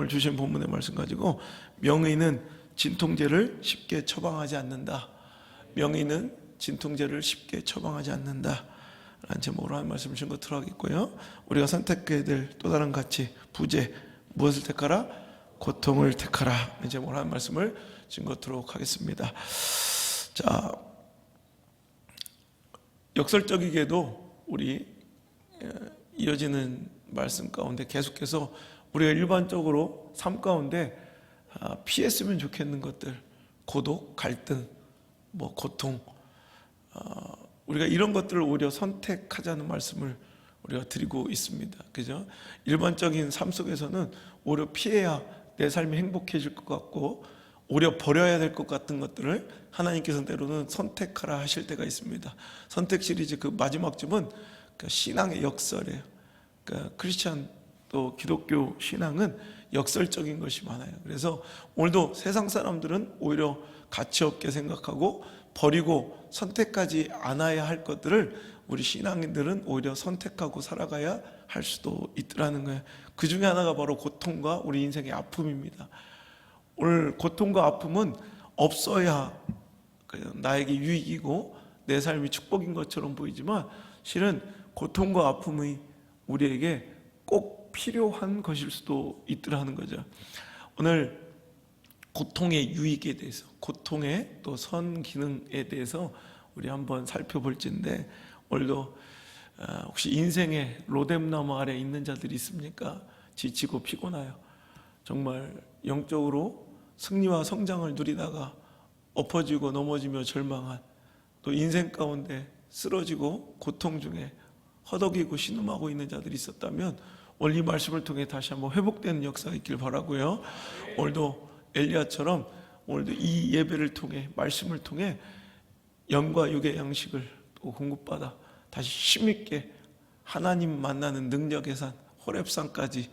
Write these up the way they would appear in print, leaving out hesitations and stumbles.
오늘 주신 본문의 말씀 가지고 명의는 진통제를 쉽게 처방하지 않는다. 명의는 진통제를 쉽게 처방하지 않는다 라는 제목으로 한 말씀을 주신 것으로 하겠고요. 우리가 선택해야 될 또 다른 가치, 부재, 무엇을 택하라? 고통을 택하라. 이 제목으로 한 말씀을 증거토록 하겠습니다. 자, 역설적이게도 우리 이어지는 말씀 가운데 계속해서 우리가 일반적으로 삶 가운데 피했으면 좋겠는 것들, 고독, 갈등, 고통, 우리가 이런 것들을 오히려 선택하자는 말씀을 우리가 드리고 있습니다. 그죠? 일반적인 삶 속에서는 오히려 피해야 내 삶이 행복해질 것 같고 오히려 버려야 될 것 같은 것들을 하나님께서 때로는 선택하라 하실 때가 있습니다. 선택 시리즈 그 마지막 쯤은 신앙의 역설이에요. 크리스찬 또 기독교 신앙은 역설적인 것이 많아요. 그래서 오늘도 세상 사람들은 오히려 가치 없게 생각하고 버리고 선택하지 않아야 할 것들을 우리 신앙인들은 오히려 선택하고 살아가야 할 수도 있더라는 거예요. 그 중에 하나가 바로 고통과 우리 인생의 아픔입니다. 오늘 고통과 아픔은 없어야 나에게 유익이고 내 삶이 축복인 것처럼 보이지만 실은 고통과 아픔이 우리에게 꼭 필요한 것일 수도 있더라는 거죠. 오늘 고통의 유익에 대해서, 고통의 또 선기능에 대해서 우리 한번 살펴볼 텐데, 오늘도 혹시 인생의 로뎀나무 아래 있는 자들이 있습니까? 지치고 피곤하여 정말 영적으로 승리와 성장을 누리다가 엎어지고 넘어지며 절망한, 또 인생 가운데 쓰러지고 고통 중에 허덕이고 신음하고 있는 자들이 있었다면 오늘 이 말씀을 통해 다시 한번 회복되는 역사가 있길 바라고요. 오늘도 엘리야처럼 오늘도 이 예배를 통해, 말씀을 통해 영과 육의 양식을 또 공급받아 다시 힘있게 하나님 만나는 능력의 산 호렙산까지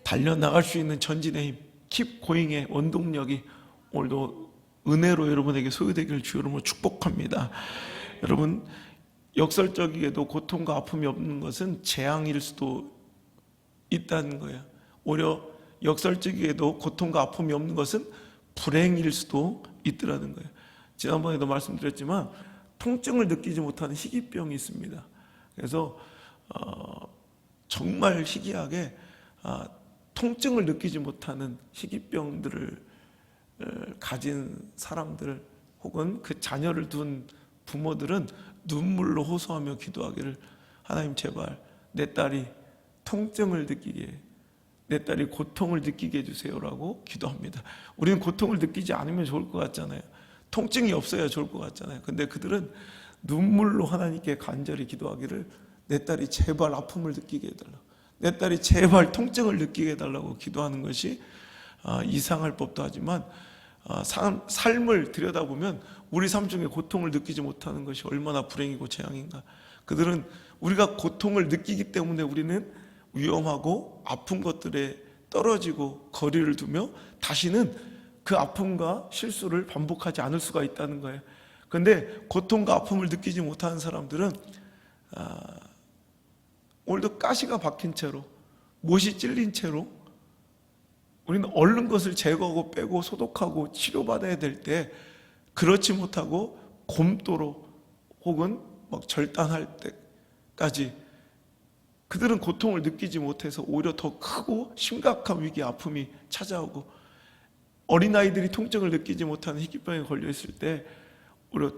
달려나갈 수 있는 전진의 힘, 킵 고잉의 원동력이 오늘도 은혜로 여러분에게 소유되기를 주 이름으로 축복합니다. 여러분, 역설적이게도 고통과 아픔이 없는 것은 재앙일 수도 있다는 거예요. 오히려 역설적이게도 고통과 아픔이 없는 것은 불행일 수도 있더라는 거예요. 지난번에도 말씀드렸지만 통증을 느끼지 못하는 희귀병이 있습니다. 그래서 정말 희귀하게 통증을 느끼지 못하는 희귀병들을 가진 사람들 혹은 그 자녀를 둔 부모들은 눈물로 호소하며 기도하기를, 하나님 제발 내 딸이 통증을 느끼게, 내 딸이 고통을 느끼게 해주세요라고 기도합니다. 우리는 고통을 느끼지 않으면 좋을 것 같잖아요. 통증이 없어야 좋을 것 같잖아요. 근데 그들은 눈물로 하나님께 간절히 기도하기를, 내 딸이 제발 아픔을 느끼게 해달라, 내 딸이 제발 통증을 느끼게 해달라고 기도하는 것이 이상할 법도 하지만 삶을 들여다보면 우리 삶 중에 고통을 느끼지 못하는 것이 얼마나 불행이고 재앙인가. 그들은 우리가 고통을 느끼기 때문에 우리는 위험하고 아픈 것들에 떨어지고 거리를 두며 다시는 그 아픔과 실수를 반복하지 않을 수가 있다는 거예요. 그런데 고통과 아픔을 느끼지 못하는 사람들은 오늘도 가시가 박힌 채로, 못이 찔린 채로 우리는 얼른 것을 제거하고 빼고 소독하고 치료받아야 될 때 그렇지 못하고 곰도로 혹은 절단할 때까지 그들은 고통을 느끼지 못해서 오히려 더 크고 심각한 위기, 아픔이 찾아오고, 어린아이들이 통증을 느끼지 못하는 희귀병에 걸려있을 때 오히려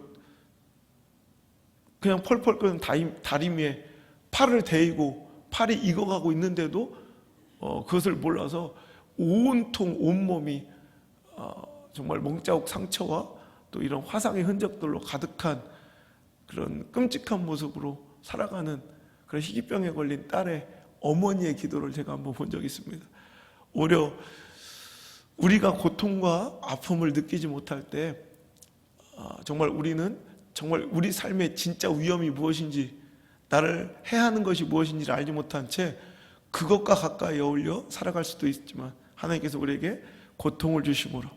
그냥 펄펄 끓는 다리미에 팔을 대이고 팔이 익어가고 있는데도 그것을 몰라서 온통 온몸이 정말 멍자국 상처와 또 이런 화상의 흔적들로 가득한 그런 끔찍한 모습으로 살아가는 그런 희귀병에 걸린 딸의 어머니의 기도를 제가 한번 본 적이 있습니다. 오히려 우리가 고통과 아픔을 느끼지 못할 때 정말 우리는 정말 우리 삶의 진짜 위험이 무엇인지, 나를 해하는 것이 무엇인지를 알지 못한 채 그것과 가까이 어울려 살아갈 수도 있지만, 하나님께서 우리에게 고통을 주심으로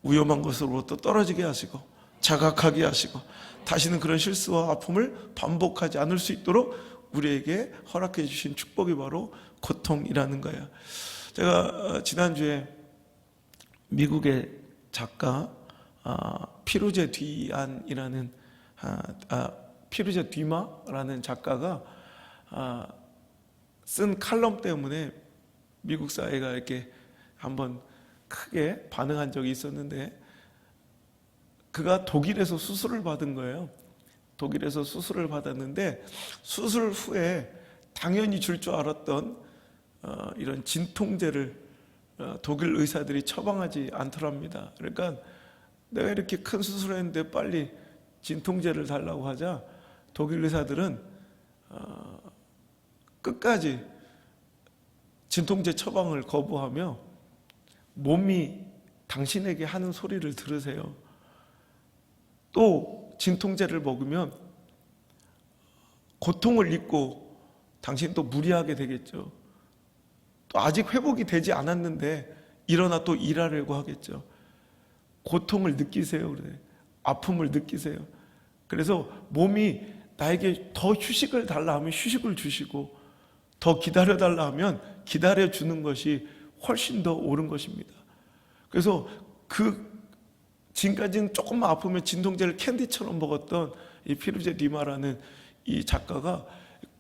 위험한 것으로부터 떨어지게 하시고 자각하게 하시고 다시는 그런 실수와 아픔을 반복하지 않을 수 있도록 우리에게 허락해 주신 축복이 바로 고통이라는 거예요. 제가 지난주에 미국의 작가 피루제 뒤안이라는 피루제 뒤마라는 작가가 쓴 칼럼 때문에 미국 사회가 이렇게 한번 크게 반응한 적이 있었는데, 그가 독일에서 수술을 받은 거예요. 독일에서 수술을 받았는데 수술 후에 당연히 줄 줄 알았던 이런 진통제를 독일 의사들이 처방하지 않더랍니다. 그러니까 내가 이렇게 큰 수술을 했는데 빨리 진통제를 달라고 하자 독일 의사들은 끝까지 진통제 처방을 거부하며 몸이 당신에게 하는 소리를 들으세요. 또 진통제를 먹으면 고통을 잊고 당신 또 무리하게 되겠죠. 또 아직 회복이 되지 않았는데 일어나 또 일하려고 하겠죠. 고통을 느끼세요. 그래. 아픔을 느끼세요. 그래서 몸이 나에게 더 휴식을 달라 하면 휴식을 주시고, 더 기다려 달라 하면 기다려 주는 것이 훨씬 더 옳은 것입니다. 그래서 지금까지는 조금만 아프면 진통제를 캔디처럼 먹었던 이 피루제 리마라는 이 작가가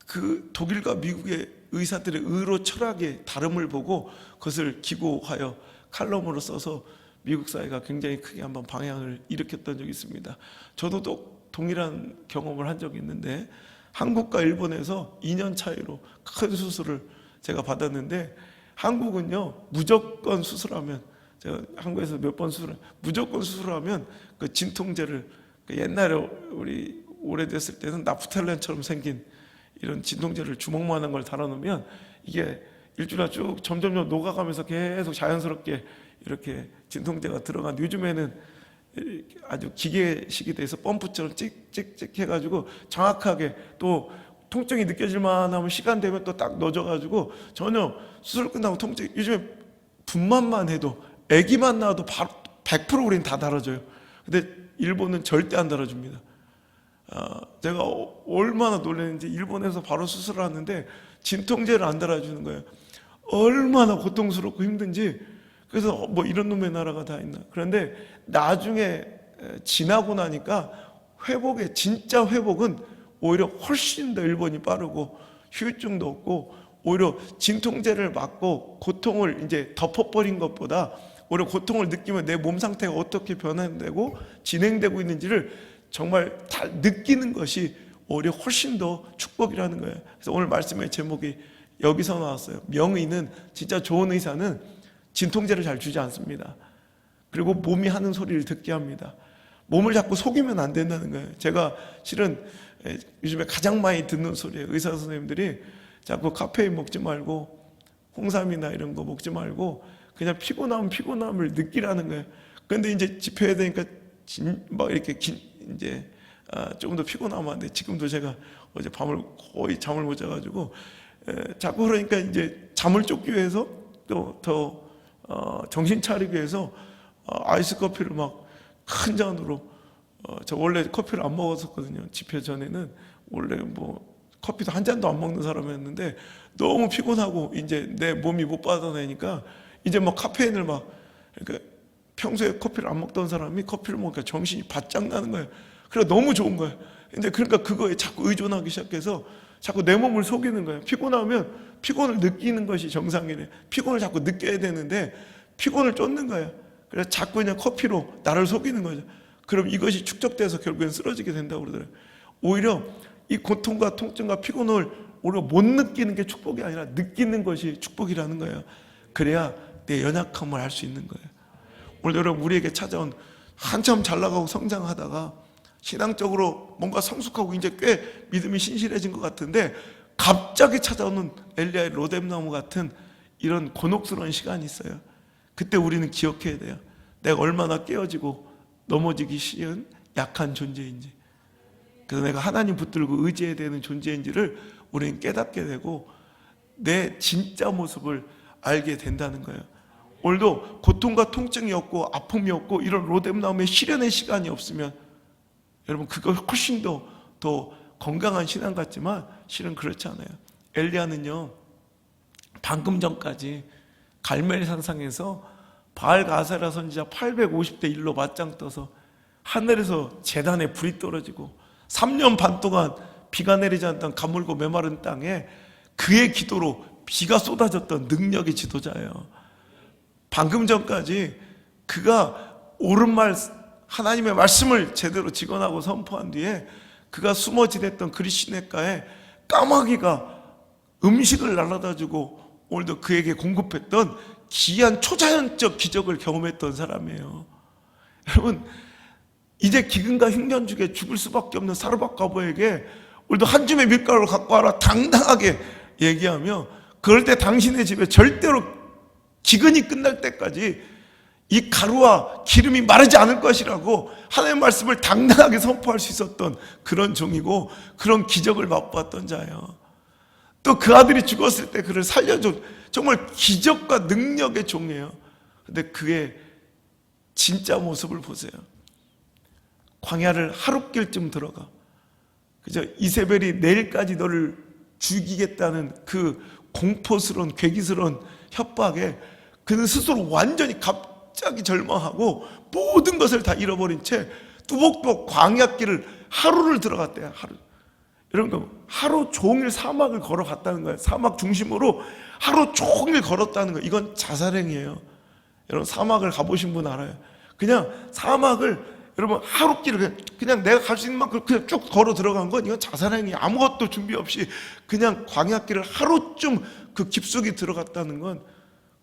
그 독일과 미국의 의사들의 의로 철학의 다름을 보고 그것을 기고하여 칼럼으로 써서 미국 사회가 굉장히 크게 한번 방향을 일으켰던 적이 있습니다. 저도 또 동일한 경험을 한 적이 있는데, 한국과 일본에서 2년 차이로 큰 수술을 제가 받았는데, 한국은요 무조건 수술하면, 제가 한국에서 몇 번 무조건 수술하면 그 진통제를, 옛날에 우리 오래됐을 때는 나프탈렌처럼 생긴 이런 진통제를 주먹만한 걸 달아놓으면 이게 일주일에 쭉 점점 녹아가면서 계속 자연스럽게 이렇게 진통제가 들어간, 요즘에는 아주 기계식이 돼서 펌프처럼 찍찍찍 해가지고 정확하게, 또 통증이 느껴질만 하면 시간 되면 또 딱 넣어줘가지고 전혀 수술 끝나고 통증, 요즘에 분만만 해도 아기만 낳아도 바로 100% 우리는 다 달아줘요. 근데 일본은 절대 안 달아줍니다. 제가 얼마나 놀랐는지, 일본에서 바로 수술을 하는데 진통제를 안 달아주는 거예요. 얼마나 고통스럽고 힘든지. 그래서 뭐 이런 놈의 나라가 다 있나. 그런데 나중에 지나고 나니까 진짜 회복은 오히려 훨씬 더 일본이 빠르고 후유증도 없고, 오히려 진통제를 맞고 고통을 이제 덮어버린 것보다 오히려 고통을 느끼면 내 몸 상태가 어떻게 변화되고 진행되고 있는지를 정말 다 느끼는 것이 오히려 훨씬 더 축복이라는 거예요. 그래서 오늘 말씀의 제목이 여기서 나왔어요. 명의는, 진짜 좋은 의사는 진통제를 잘 주지 않습니다. 그리고 몸이 하는 소리를 듣게 합니다. 몸을 자꾸 속이면 안 된다는 거예요. 제가 실은 요즘에 가장 많이 듣는 소리예요. 의사 선생님들이 자꾸 카페인 먹지 말고 홍삼이나 이런 거 먹지 말고 그냥 피곤하면 피곤함을 느끼라는 거예요. 그런데 이제 집회해야 되니까 막 이렇게 이제 조금 더 피곤하면 안 돼. 지금도 제가 어제 밤을 거의 잠을 못 자가지고 자꾸, 그러니까 이제 잠을 쫓기 위해서 또 더 정신 차리기 위해서 아이스 커피를 막 큰 잔으로, 저 원래 커피를 안 먹었었거든요. 집회 전에는 원래 뭐 커피도 한 잔도 안 먹는 사람이었는데, 너무 피곤하고 이제 내 몸이 못 받아내니까 이제 막 카페인을 막, 그러니까 평소에 커피를 안 먹던 사람이 커피를 먹으니까 정신이 바짝 나는 거예요. 그래서 너무 좋은 거예요. 근데 그러니까 그거에 자꾸 의존하기 시작해서 자꾸 내 몸을 속이는 거예요. 피곤하면 피곤을 느끼는 것이 정상이래. 피곤을 자꾸 느껴야 되는데 피곤을 쫓는 거예요. 그래서 자꾸 그냥 커피로 나를 속이는 거죠. 그럼 이것이 축적돼서 결국엔 쓰러지게 된다고 그러더라고요. 오히려 이 고통과 통증과 피곤을 오히려 못 느끼는 게 축복이 아니라 느끼는 것이 축복이라는 거예요. 그래야 내 연약함을 알 수 있는 거예요. 오늘 여러분, 우리에게 찾아온, 한참 잘 나가고 성장하다가 신앙적으로 뭔가 성숙하고 이제 꽤 믿음이 신실해진 것 같은데 갑자기 찾아오는 엘리야의 로뎀나무 같은 이런 곤혹스러운 시간이 있어요. 그때 우리는 기억해야 돼요. 내가 얼마나 깨어지고 넘어지기 쉬운 약한 존재인지, 그래서 내가 하나님 붙들고 의지해야 되는 존재인지를 우리는 깨닫게 되고 내 진짜 모습을 알게 된다는 거예요. 오늘도 고통과 통증이 없고 아픔이 없고 이런 로뎀나무의 시련의 시간이 없으면 여러분, 그거 훨씬 더 건강한 신앙 같지만 실은 그렇지 않아요. 엘리야는요, 방금 전까지 갈멜 산상에서 바알 가세라 선지자 850대 1로 맞짱 떠서 하늘에서 제단에 불이 떨어지고 3년 반 동안 비가 내리지 않던 가물고 메마른 땅에 그의 기도로 비가 쏟아졌던 능력의 지도자예요. 방금 전까지 그가 옳은 말, 하나님의 말씀을 제대로 직언하고 선포한 뒤에 그가 숨어 지냈던 그리시네가에 까마귀가 음식을 날라다 주고 오늘도 그에게 공급했던 기이한 초자연적 기적을 경험했던 사람이에요. 여러분, 이제 기근과 흉년 중에 죽을 수밖에 없는 사르밧 과부에게 오늘도 한 줌의 밀가루를 갖고 와라 당당하게 얘기하며, 그럴 때 당신의 집에 절대로 기근이 끝날 때까지 이 가루와 기름이 마르지 않을 것이라고 하나님의 말씀을 당당하게 선포할 수 있었던 그런 종이고, 그런 기적을 맛보았던 자예요. 또 그 아들이 죽었을 때 그를 살려줘, 정말 기적과 능력의 종이에요. 근데 그의 진짜 모습을 보세요. 광야를 하룻길쯤 들어가 그저 이세벨이 내일까지 너를 죽이겠다는 그 공포스러운 괴기스러운 협박에 그는 스스로 완전히 갑자기 절망하고 모든 것을 다 잃어버린 채 뚜벅뚜벅 광야길을 하루를 들어갔대요. 여러분, 하루 종일 사막을 걸어갔다는 거예요. 사막 중심으로 하루 종일 걸었다는 거예요. 이건 자살행위예요. 여러분, 사막을 가보신 분 알아요. 그냥 사막을 여러분 하루길을 그냥 내가 갈 수 있는 만큼 그냥 쭉 걸어 들어간 건 이건 자살행위, 아무것도 준비 없이 그냥 광야길을 하루쯤 그 깊숙이 들어갔다는 건,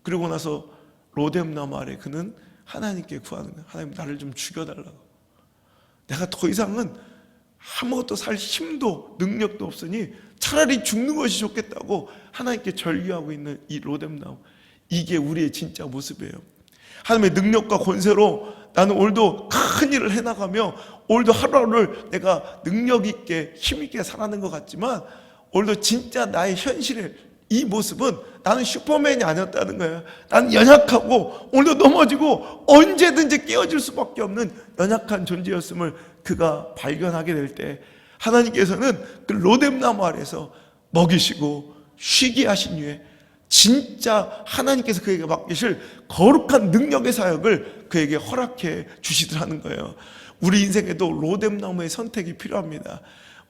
그리고 나서 로뎀나무 아래 그는 하나님께 구하는 거예요. 하나님, 나를 좀 죽여달라고. 내가 더 이상은 아무것도 살 힘도 능력도 없으니 차라리 죽는 것이 좋겠다고 하나님께 절규하고 있는 이 로뎀나무, 이게 우리의 진짜 모습이에요. 하나님의 능력과 권세로 나는 오늘도 큰 일을 해나가며 오늘도 하루하루를 내가 능력 있게 힘 있게 살아가는 것 같지만, 오늘도 진짜 나의 현실의 이 모습은 나는 슈퍼맨이 아니었다는 거예요. 나는 연약하고 오늘도 넘어지고 언제든지 깨어질 수밖에 없는 연약한 존재였음을 그가 발견하게 될 때, 하나님께서는 그 로뎀나무 아래서 먹이시고 쉬게 하신 후에 진짜 하나님께서 그에게 맡기실 거룩한 능력의 사역을 그에게 허락해 주시더라는 거예요. 우리 인생에도 로뎀나무의 선택이 필요합니다.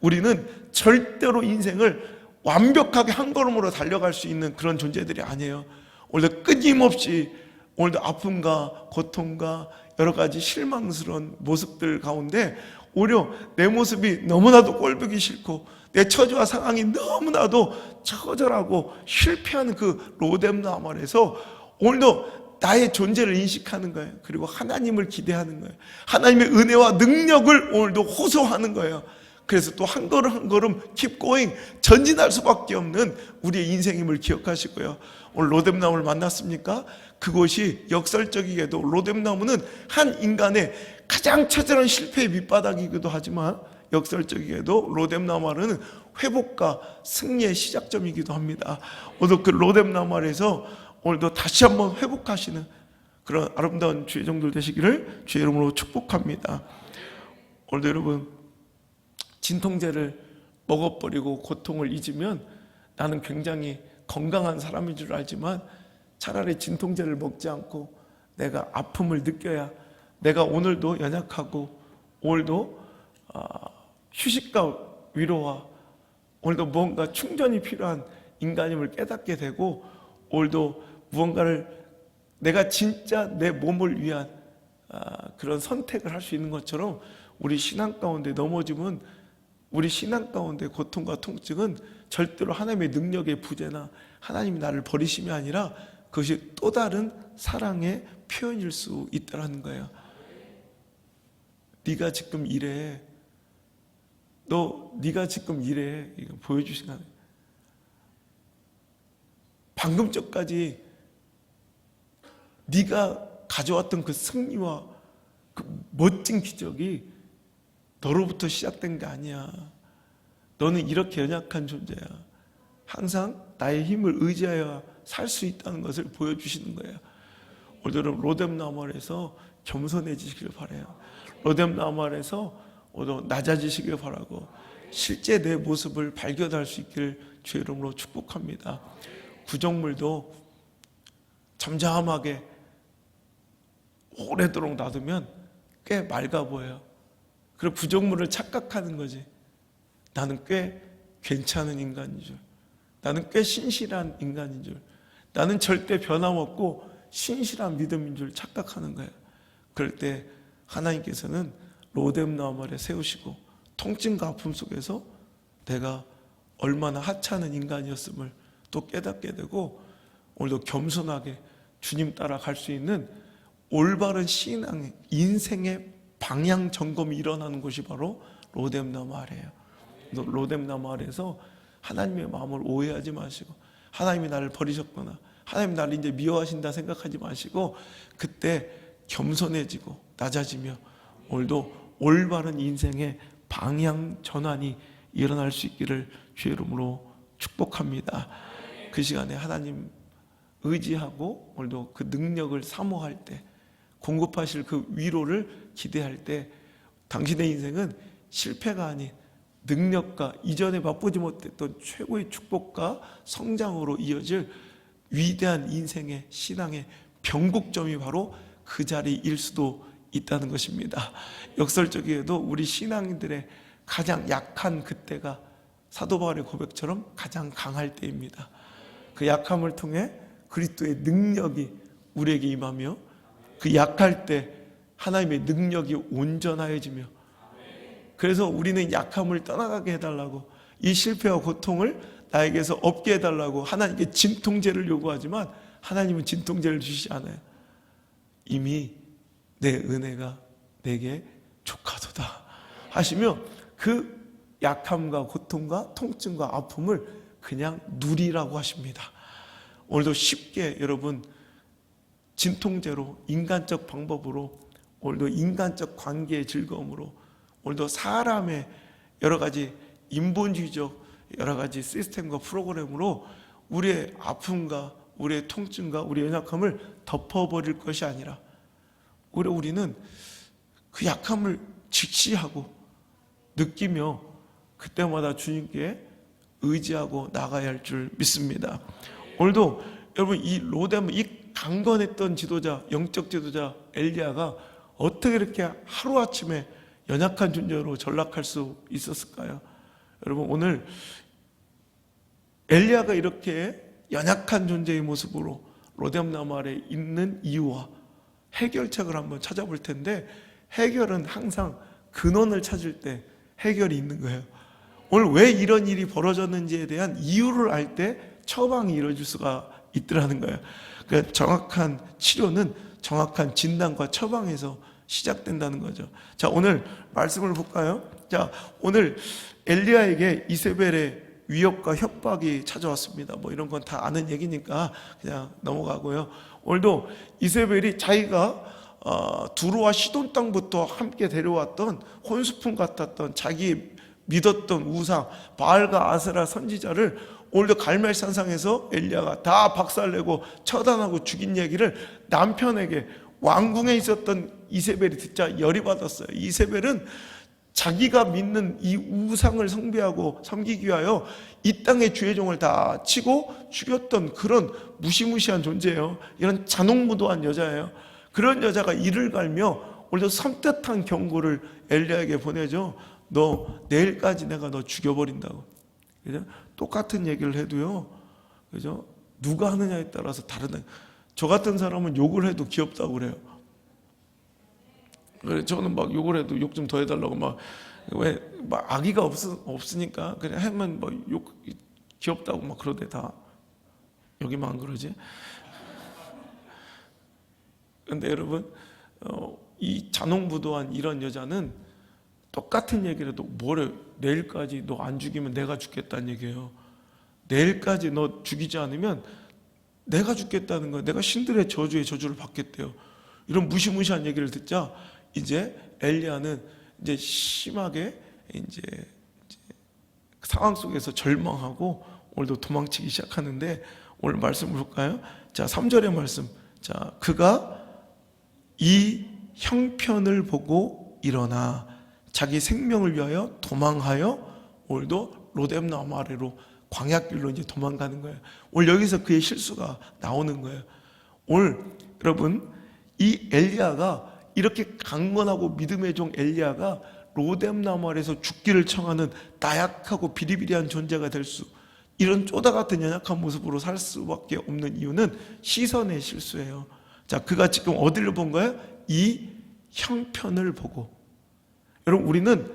우리는 절대로 인생을 완벽하게 한 걸음으로 달려갈 수 있는 그런 존재들이 아니에요. 오늘도 끊임없이 오늘도 아픔과 고통과 여러 가지 실망스러운 모습들 가운데 오히려 내 모습이 너무나도 꼴보기 싫고 내 처지와 상황이 너무나도 처절하고 실패하는 그 로뎀나무 아래서 오늘도 나의 존재를 인식하는 거예요. 그리고 하나님을 기대하는 거예요. 하나님의 은혜와 능력을 오늘도 호소하는 거예요. 그래서 또 한 걸음 한 걸음 keep going, 전진할 수밖에 없는 우리의 인생임을 기억하시고요. 오늘 로뎀나무를 만났습니까? 그곳이 역설적이게도 로뎀나무는 한 인간의 가장 처절한 실패의 밑바닥이기도 하지만, 역설적이게도 로뎀나무는 회복과 승리의 시작점이기도 합니다. 오늘도 그 로뎀나무 아래서 오늘도 다시 한번 회복하시는 그런 아름다운 주의 종들 되시기를 주의 이름으로 축복합니다. 오늘도 여러분, 진통제를 먹어버리고 고통을 잊으면 나는 굉장히 건강한 사람인 줄 알지만, 차라리 진통제를 먹지 않고 내가 아픔을 느껴야 내가 오늘도 연약하고 오늘도 휴식과 위로와 오늘도 무언가 충전이 필요한 인간임을 깨닫게 되고, 오늘도 무언가를 내가 진짜 내 몸을 위한 그런 선택을 할 수 있는 것처럼, 우리 신앙 가운데 넘어짐은, 우리 신앙 가운데 고통과 통증은 절대로 하나님의 능력의 부재나 하나님이 나를 버리심이 아니라 그것이 또 다른 사랑의 표현일 수 있다는 거예요. 네가 지금 이래, 네가 지금 이래, 이거 보여주시나. 방금 전까지 네가 가져왔던 그 승리와 그 멋진 기적이 너로부터 시작된 게 아니야. 너는 이렇게 연약한 존재야. 항상 나의 힘을 의지하여 살 수 있다는 것을 보여주시는 거예요. 오늘은 로뎀나무 아래서 겸손해지시길 바라요. 로뎀나무 아래서 오늘 낮아지시길 바라고 실제 내 모습을 발견할 수 있기를 주의 이름으로 축복합니다. 구정물도 잠잠하게 오래도록 놔두면 꽤 맑아 보여요. 그리고 부족물을 착각하는 거지. 나는 꽤 괜찮은 인간인 줄, 나는 꽤 신실한 인간인 줄, 나는 절대 변함없고 신실한 믿음인 줄 착각하는 거예요. 그럴 때 하나님께서는 로뎀나무 아래 세우시고 통증과 아픔 속에서 내가 얼마나 하찮은 인간이었음을 또 깨닫게 되고, 오늘도 겸손하게 주님 따라 갈 수 있는 올바른 신앙, 인생의 방향 점검이 일어나는 곳이 바로 로뎀나무 아래예요. 로뎀나무 아래에서 하나님의 마음을 오해하지 마시고, 하나님이 나를 버리셨구나, 하나님 나를 이제 미워하신다 생각하지 마시고, 그때 겸손해지고 낮아지며 오늘도 올바른 인생의 방향 전환이 일어날 수 있기를 주의 이름으로 축복합니다. 그 시간에 하나님 의지하고 오늘도 그 능력을 사모할 때, 공급하실 그 위로를 기대할 때 당신의 인생은 실패가 아닌 능력과 이전에 맛보지 못했던 최고의 축복과 성장으로 이어질 위대한 인생의 신앙의 변곡점이 바로 그 자리일 수도 있다는 것입니다. 역설적이어도 우리 신앙인들의 가장 약한 그때가 사도 바울의 고백처럼 가장 강할 때입니다. 그 약함을 통해 그리스도의 능력이 우리에게 임하며, 그 약할 때 하나님의 능력이 온전하여지며, 그래서 우리는 약함을 떠나가게 해달라고, 이 실패와 고통을 나에게서 없게 해달라고 하나님께 진통제를 요구하지만 하나님은 진통제를 주시지 않아요. 이미 내 은혜가 내게 족하도다 하시며 그 약함과 고통과 통증과 아픔을 그냥 누리라고 하십니다. 오늘도 쉽게 여러분 진통제로, 인간적 방법으로, 오늘도 인간적 관계의 즐거움으로, 오늘도 사람의 여러 가지 인본주의적 여러 가지 시스템과 프로그램으로 우리의 아픔과 우리의 통증과 우리의 연약함을 덮어버릴 것이 아니라, 우리는 그 약함을 직시하고 느끼며 그때마다 주님께 의지하고 나가야 할 줄 믿습니다. 오늘도 여러분 이 로뎀, 이 강건했던 지도자, 영적 지도자 엘리야가 어떻게 이렇게 하루아침에 연약한 존재로 전락할 수 있었을까요? 여러분 오늘 엘리야가 이렇게 연약한 존재의 모습으로 로뎀나무 아래 있는 이유와 해결책을 한번 찾아볼 텐데, 해결은 항상 근원을 찾을 때 해결이 있는 거예요. 오늘 왜 이런 일이 벌어졌는지에 대한 이유를 알 때 처방이 이루어질 수가 있더라는 거예요. 그러니까 정확한 치료는 정확한 진단과 처방에서 시작된다는 거죠. 자, 오늘 말씀을 볼까요? 자, 오늘 엘리야에게 이세벨의 위협과 협박이 찾아왔습니다. 뭐 이런 건 다 아는 얘기니까 그냥 넘어가고요. 오늘도 이세벨이 자기가 두루와 시돈 땅부터 함께 데려왔던 혼수품 같았던 자기 믿었던 우상 바알과 아세라 선지자를 오늘도 갈멜산상에서 엘리야가 다 박살내고 처단하고 죽인 얘기를 남편에게, 왕궁에 있었던 이세벨이 듣자 열이 받았어요. 이세벨은 자기가 믿는 이 우상을 숭배하고 섬기기 위하여 이 땅의 주의 종을 다 치고 죽였던 그런 무시무시한 존재예요. 이런 잔혹무도한 여자예요. 그런 여자가 이를 갈며 오늘도 섬뜩한 경고를 엘리야에게 보내죠. 너 내일까지 내가 너 죽여버린다고. 그죠? 똑같은 얘기를 해도요, 그죠? 누가 하느냐에 따라서 다르다. 저 같은 사람은 욕을 해도 귀엽다고 그래요. 그래, 저는 막 욕을 해도 욕 좀 더 해달라고 막 악의가 없으니까 그냥 하면 뭐 욕 귀엽다고 막 그러대. 다 여기만 안 그러지? 근데 여러분 이 잔혹무도한 이런 여자는 똑같은 얘기를 해도 뭐래, 내일까지 너 안 죽이면 내가 죽겠다는 얘기예요. 내일까지 너 죽이지 않으면 내가 죽겠다는 거예요. 내가 신들의 저주에 저주를 받겠대요. 이런 무시무시한 얘기를 듣자 이제 엘리야는 이제 심하게 이제 상황 속에서 절망하고 오늘도 도망치기 시작하는데, 오늘 말씀 볼까요? 자, 3절의 말씀. 자, 그가 이 형편을 보고 일어나 자기 생명을 위하여 도망하여 오늘도 로뎀나무 아래로 광야길로 이제 도망가는 거예요. 오늘 여기서 그의 실수가 나오는 거예요. 오늘 여러분, 이 엘리야가 이렇게 강건하고 믿음의 종 엘리야가 로뎀나무 아래에서 죽기를 청하는 나약하고 비리비리한 존재가 될 수, 이런 쪼다 같은 연약한 모습으로 살 수밖에 없는 이유는 시선의 실수예요. 자, 그가 지금 어디를 본 거예요? 이 형편을 보고. 여러분, 우리는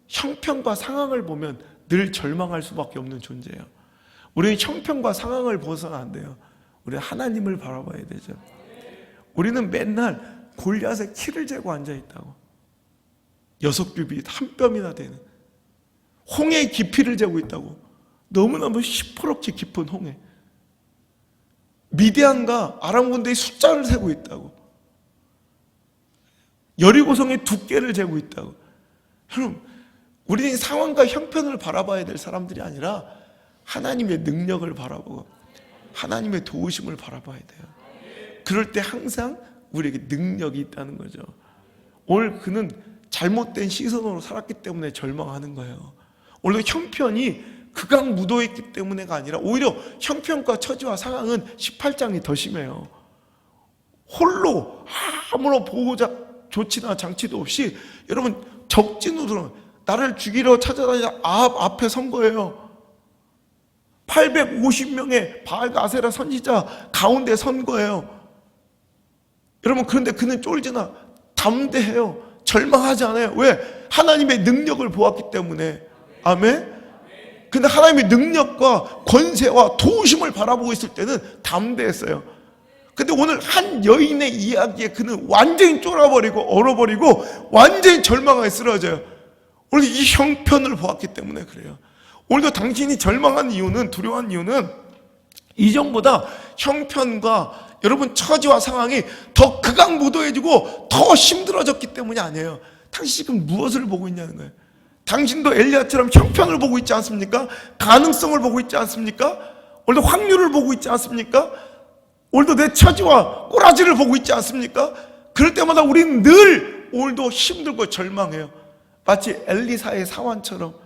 형편과 상황을 보면 늘 절망할 수밖에 없는 존재예요. 우리는 형편과 상황을 보서는 안 돼요. 우리는 하나님을 바라봐야 되죠. 우리는 맨날 골리앗의 키를 재고 앉아있다고. 6규빗 한 뼘이나 되는 홍해의 깊이를 재고 있다고. 너무너무 시퍼렇게 깊은 홍해. 미디안과 아람 군대의 숫자를 세고 있다고. 여리고성의 두께를 재고 있다고. 여러분, 우리는 상황과 형편을 바라봐야 될 사람들이 아니라 하나님의 능력을 바라보고 하나님의 도우심을 바라봐야 돼요. 그럴 때 항상 우리에게 능력이 있다는 거죠. 오늘 그는 잘못된 시선으로 살았기 때문에 절망하는 거예요. 오늘 형편이 극악무도했기 때문에가 아니라 오히려 형편과 처지와 상황은 18장이 더 심해요. 홀로 아무런 보호자 조치나 장치도 없이 여러분 적진으로 나를 죽이러 찾아다니는 앞에 선 거예요. 850명의 바알과 아세라 선지자 가운데 선 거예요. 여러분, 그런데 그는 쫄지나 담대해요. 절망하지 않아요. 왜? 하나님의 능력을 보았기 때문에. 아멘? 근데 하나님의 능력과 권세와 도우심을 바라보고 있을 때는 담대했어요. 근데 오늘 한 여인의 이야기에 그는 완전히 쫄아버리고 얼어버리고 완전히 절망하게 쓰러져요. 오늘 이 형편을 보았기 때문에 그래요. 오늘도 당신이 절망한 이유는, 두려워한 이유는 이전보다 형편과 여러분 처지와 상황이 더 극악무도해지고 더 힘들어졌기 때문이 아니에요. 당신 지금 무엇을 보고 있냐는 거예요. 당신도 엘리야처럼 형편을 보고 있지 않습니까? 가능성을 보고 있지 않습니까? 오늘도 확률을 보고 있지 않습니까? 오늘도 내 처지와 꼬라지를 보고 있지 않습니까? 그럴 때마다 우리는 늘 오늘도 힘들고 절망해요. 마치 엘리사의 사환처럼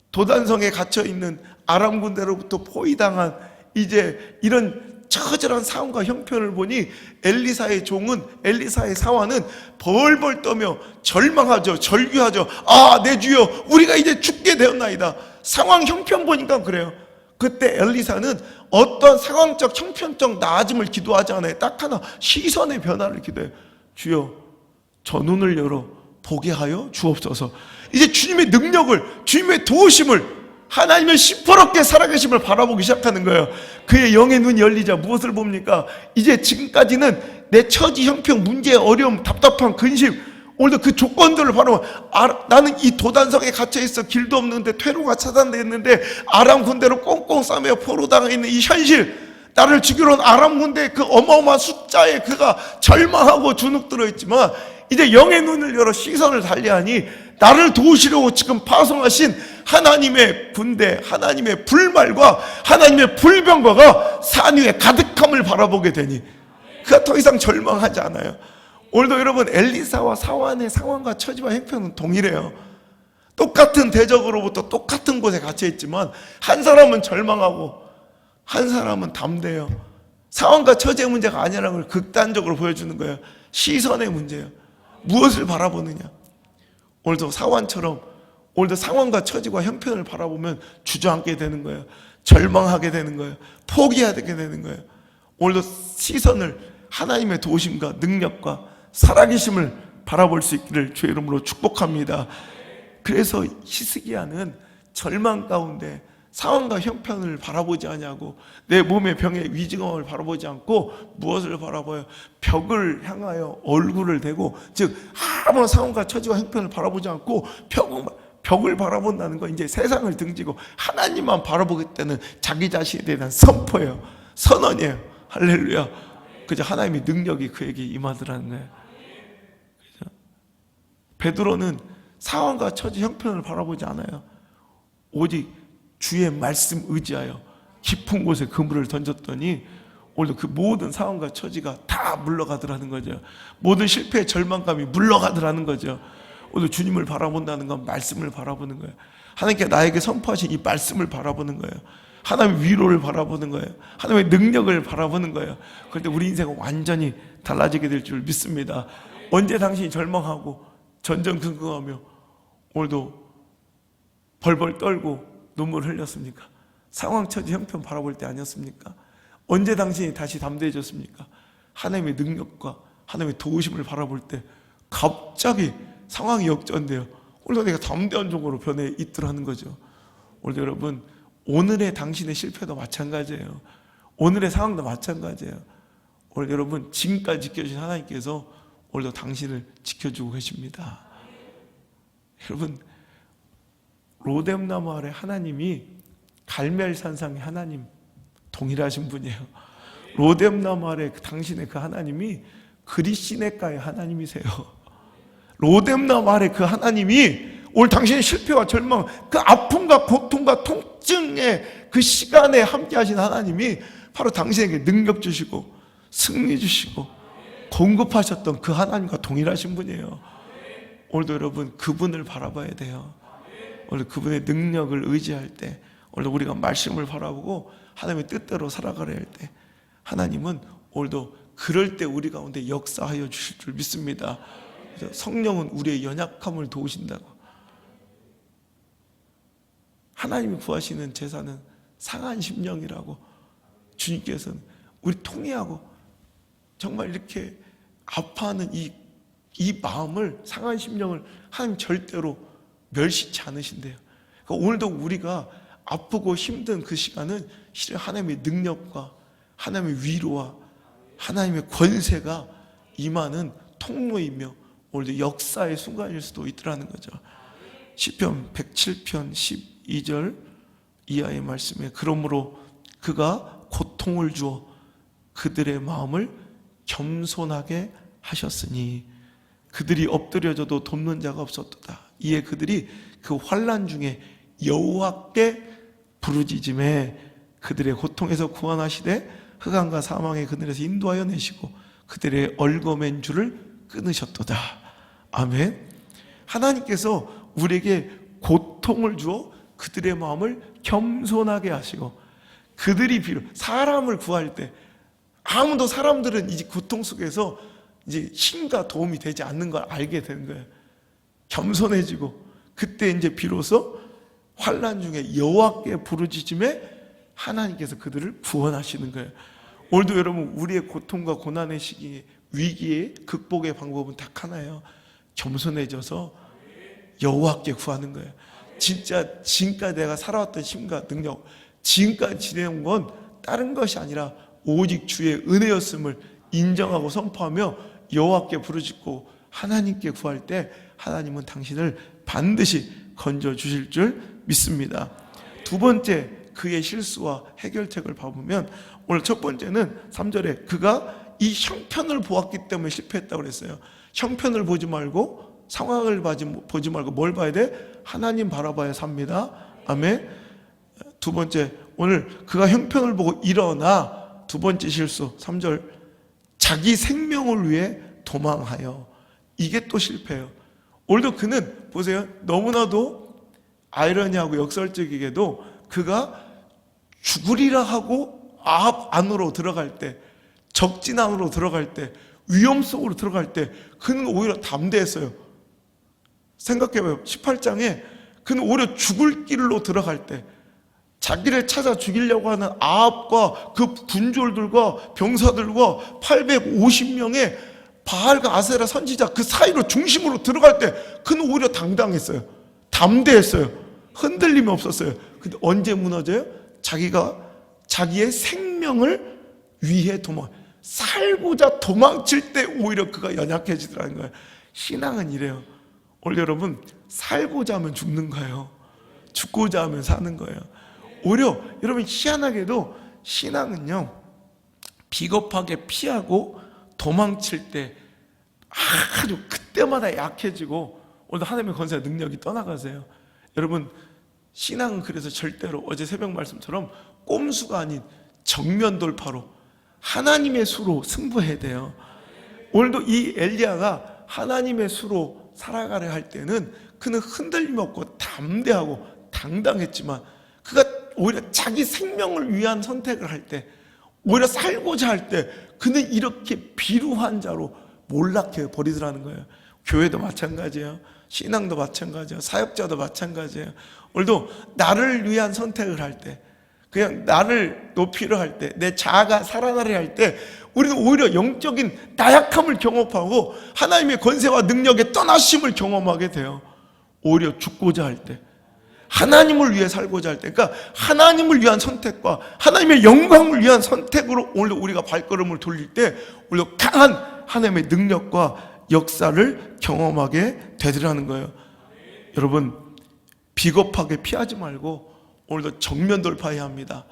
도단성에 갇혀있는 아람 군대로부터 포위당한 이제 이런 처절한 상황과 형편을 보니 엘리사의 종은, 엘리사의 사환은 벌벌 떠며 절망하죠. 절규하죠. 아, 내 주여, 우리가 이제 죽게 되었나이다. 상황 형편 보니까 그래요. 그때 엘리사는 어떤 상황적 형편적 나아짐을 기도하지 않아요. 딱 하나, 시선의 변화를 기도해요. 주여, 저 눈을 열어 보게 하여 주옵소서. 이제 주님의 능력을, 주님의 도우심을, 하나님의 시퍼렇게 살아계심을 바라보기 시작하는 거예요. 그의 영의 눈이 열리자 무엇을 봅니까? 이제 지금까지는 내 처지, 형편, 문제, 어려움, 답답한 근심, 오늘도 그 조건들을 바라보면 나는 이 도단성에 갇혀있어 길도 없는데 퇴로가 차단되었는데 아람 군대로 꽁꽁 싸매어 포로당해 있는 이 현실, 나를 죽이러 온 아람 군대의 그 어마어마한 숫자에 그가 절망하고 주눅들어 있지만 이제 영의 눈을 열어 시선을 달리하니 나를 도우시려고 지금 파송하신 하나님의 군대, 하나님의 불말과 하나님의 불병거가 산 위에 가득함을 바라보게 되니 그가 더 이상 절망하지 않아요. 오늘도 여러분, 엘리사와 사환의 상황과 처지와 형편은 동일해요. 똑같은 대적으로부터 똑같은 곳에 갇혀있지만 한 사람은 절망하고 한 사람은 담대해요. 상황과 처지의 문제가 아니라는 걸 극단적으로 보여주는 거예요. 시선의 문제예요. 무엇을 바라보느냐. 오늘도 사환처럼 오늘도 상황과 처지와 형편을 바라보면 주저앉게 되는 거예요. 절망하게 되는 거예요. 포기하게 되는 거예요. 오늘도 시선을 하나님의 도우심과 능력과 살아계심을 바라볼 수 있기를 주의 이름으로 축복합니다. 그래서 히스기야는 절망 가운데 상황과 형편을 바라보지 않냐고, 내 몸의 병의 위중함을 바라보지 않고 무엇을 바라봐요? 벽을 향하여 얼굴을 대고, 즉 아무런 상황과 처지와 형편을 바라보지 않고 벽을 바라본다는 건 이제 세상을 등지고 하나님만 바라보겠다는 자기 자신에 대한 선포예요. 선언이에요. 할렐루야. 그저 하나님의 능력이 그에게 임하더라는 거예요. 그죠? 베드로는 상황과 처지 형편을 바라보지 않아요. 오직 주의 말씀 의지하여 깊은 곳에 그물을 던졌더니 오늘 그 모든 상황과 처지가 다 물러가더라는 거죠. 모든 실패의 절망감이 물러가더라는 거죠. 오늘 주님을 바라본다는 건 말씀을 바라보는 거예요. 하나님께 나에게 선포하신 이 말씀을 바라보는 거예요. 하나님의 위로를 바라보는 거예요. 하나님의 능력을 바라보는 거예요. 그럴 때 우리 인생은 완전히 달라지게 될 줄 믿습니다. 언제 당신이 절망하고 전전긍긍하며 오늘도 벌벌 떨고 눈물 흘렸습니까? 상황 처지 형편 바라볼 때 아니었습니까? 언제 당신이 다시 담대해졌습니까? 하나님의 능력과 하나님의 도우심을 바라볼 때 갑자기 상황이 역전돼요. 오늘도 내가 담대한 종으로 변해 있더라는 거죠. 오늘도 여러분, 오늘의 당신의 실패도 마찬가지예요. 오늘의 상황도 마찬가지예요. 오늘 여러분, 지금까지 지켜주신 하나님께서 오늘도 당신을 지켜주고 계십니다. 여러분, 로뎀나무 아래 하나님이 갈멜산상의 하나님 동일하신 분이에요. 로뎀나무 아래 당신의 그 하나님이 그리시네가의 하나님이세요. 로뎀나무 아래 그 하나님이 오늘 당신의 실패와 절망, 그 아픔과 고통과 통증의 그 시간에 함께 하신 하나님이 바로 당신에게 능력 주시고 승리 주시고 공급하셨던 그 하나님과 동일하신 분이에요. 오늘도 여러분, 그분을 바라봐야 돼요. 오늘 그분의 능력을 의지할 때, 오늘 우리가 말씀을 바라보고 하나님의 뜻대로 살아가려 할 때, 하나님은 오늘도 그럴 때 우리 가운데 역사하여 주실 줄 믿습니다. 성령은 우리의 연약함을 도우신다고. 하나님이 구하시는 제사는 상한 심령이라고. 주님께서는 우리 통회하고 정말 이렇게 아파하는 이 마음을, 상한 심령을 하나님 절대로 멸시치 않으신대요. 그러니까 오늘도 우리가 아프고 힘든 그 시간은 실은 하나님의 능력과 하나님의 위로와 하나님의 권세가 임하는 통로이며 오늘도 역사의 순간일 수도 있더라는 거죠. 시편 107편 12절 이하의 말씀에, 그러므로 그가 고통을 주어 그들의 마음을 겸손하게 하셨으니 그들이 엎드려져도 돕는 자가 없었도다. 이에 그들이 그 환난 중에 여호와께 부르짖음에 그들의 고통에서 구원하시되 흑암과 사망의 그늘에서 인도하여 내시고 그들의 얽어맨 줄을 끊으셨도다. 아멘. 하나님께서 우리에게 고통을 주어 그들의 마음을 겸손하게 하시고, 그들이 사람을 구할 때 아무도, 사람들은 이제 고통 속에서 이제 힘과 도움이 되지 않는 걸 알게 되는 거예요. 겸손해지고 그때 이제 비로소 환난 중에 여호와께 부르짖음에 하나님께서 그들을 구원하시는 거예요. 오늘도 여러분, 우리의 고통과 고난의 시기, 위기의 극복의 방법은 딱 하나예요. 겸손해져서 여호와께 구하는 거예요. 진짜 지금까지 내가 살아왔던 힘과 능력, 지금까지 지내온 건 다른 것이 아니라 오직 주의 은혜였음을 인정하고 선포하며 여호와께 부르짖고 하나님께 구할 때 하나님은 당신을 반드시 건져주실 줄 믿습니다. 두 번째, 그의 실수와 해결책을 봐보면, 오늘 첫 번째는 3절에 그가 이 형편을 보았기 때문에 실패했다고 그랬어요. 형편을 보지 말고, 상황을 보지 말고 뭘 봐야 돼? 하나님 바라봐야 삽니다. 아멘. 두 번째, 오늘 그가 형편을 보고 일어나, 두 번째 실수 3절, 자기 생명을 위해 도망하여. 이게 또 실패예요. 오늘도 그는 보세요, 너무나도 아이러니하고 역설적이게도 그가 죽으리라 하고 아합 안으로 들어갈 때, 적진 안으로 들어갈 때, 위험 속으로 들어갈 때 그는 오히려 담대했어요. 생각해봐요. 18장에 그는 오히려 죽을 길로 들어갈 때, 자기를 찾아 죽이려고 하는 아합과 그 군졸들과 병사들과 850명의 바알과 아세라 선지자 그 사이로 중심으로 들어갈 때 그는 오히려 당당했어요. 담대했어요. 흔들림이 없었어요. 근데 언제 무너져요? 자기가 자기의 생명을 위해 살고자 도망칠 때 오히려 그가 연약해지더라는 거예요. 신앙은 이래요. 오늘 여러분, 살고자 하면 죽는 거예요. 죽고자 하면 사는 거예요. 오히려 여러분, 희한하게도 신앙은요, 비겁하게 피하고 도망칠 때 아주 그때마다 약해지고 오늘도 하나님의 권세와 능력이 떠나가세요. 여러분, 신앙은 그래서 절대로 어제 새벽 말씀처럼 꼼수가 아닌 정면 돌파로 하나님의 수로 승부해야 돼요. 오늘도 이 엘리야가 하나님의 수로 살아가려 할 때는 그는 흔들림 없고 담대하고 당당했지만, 그가 오히려 자기 생명을 위한 선택을 할 때, 오히려 살고자 할 때, 그는 이렇게 비루한 자로 몰락해 버리더라는 거예요. 교회도 마찬가지예요. 신앙도 마찬가지예요. 사역자도 마찬가지예요. 오늘도 나를 위한 선택을 할 때, 그냥 나를 높이려 할 때, 내 자아가 살아나려 할 때, 우리는 오히려 영적인 나약함을 경험하고 하나님의 권세와 능력의 떠나심을 경험하게 돼요. 오히려 죽고자 할 때, 하나님을 위해 살고자 할 때, 그러니까 하나님을 위한 선택과 하나님의 영광을 위한 선택으로 오늘 우리가 발걸음을 돌릴 때 오히려 강한 하나님의 능력과 역사를 경험하게 되더라는 거예요. 여러분, 비겁하게 피하지 말고 오늘도 정면 돌파해야 합니다.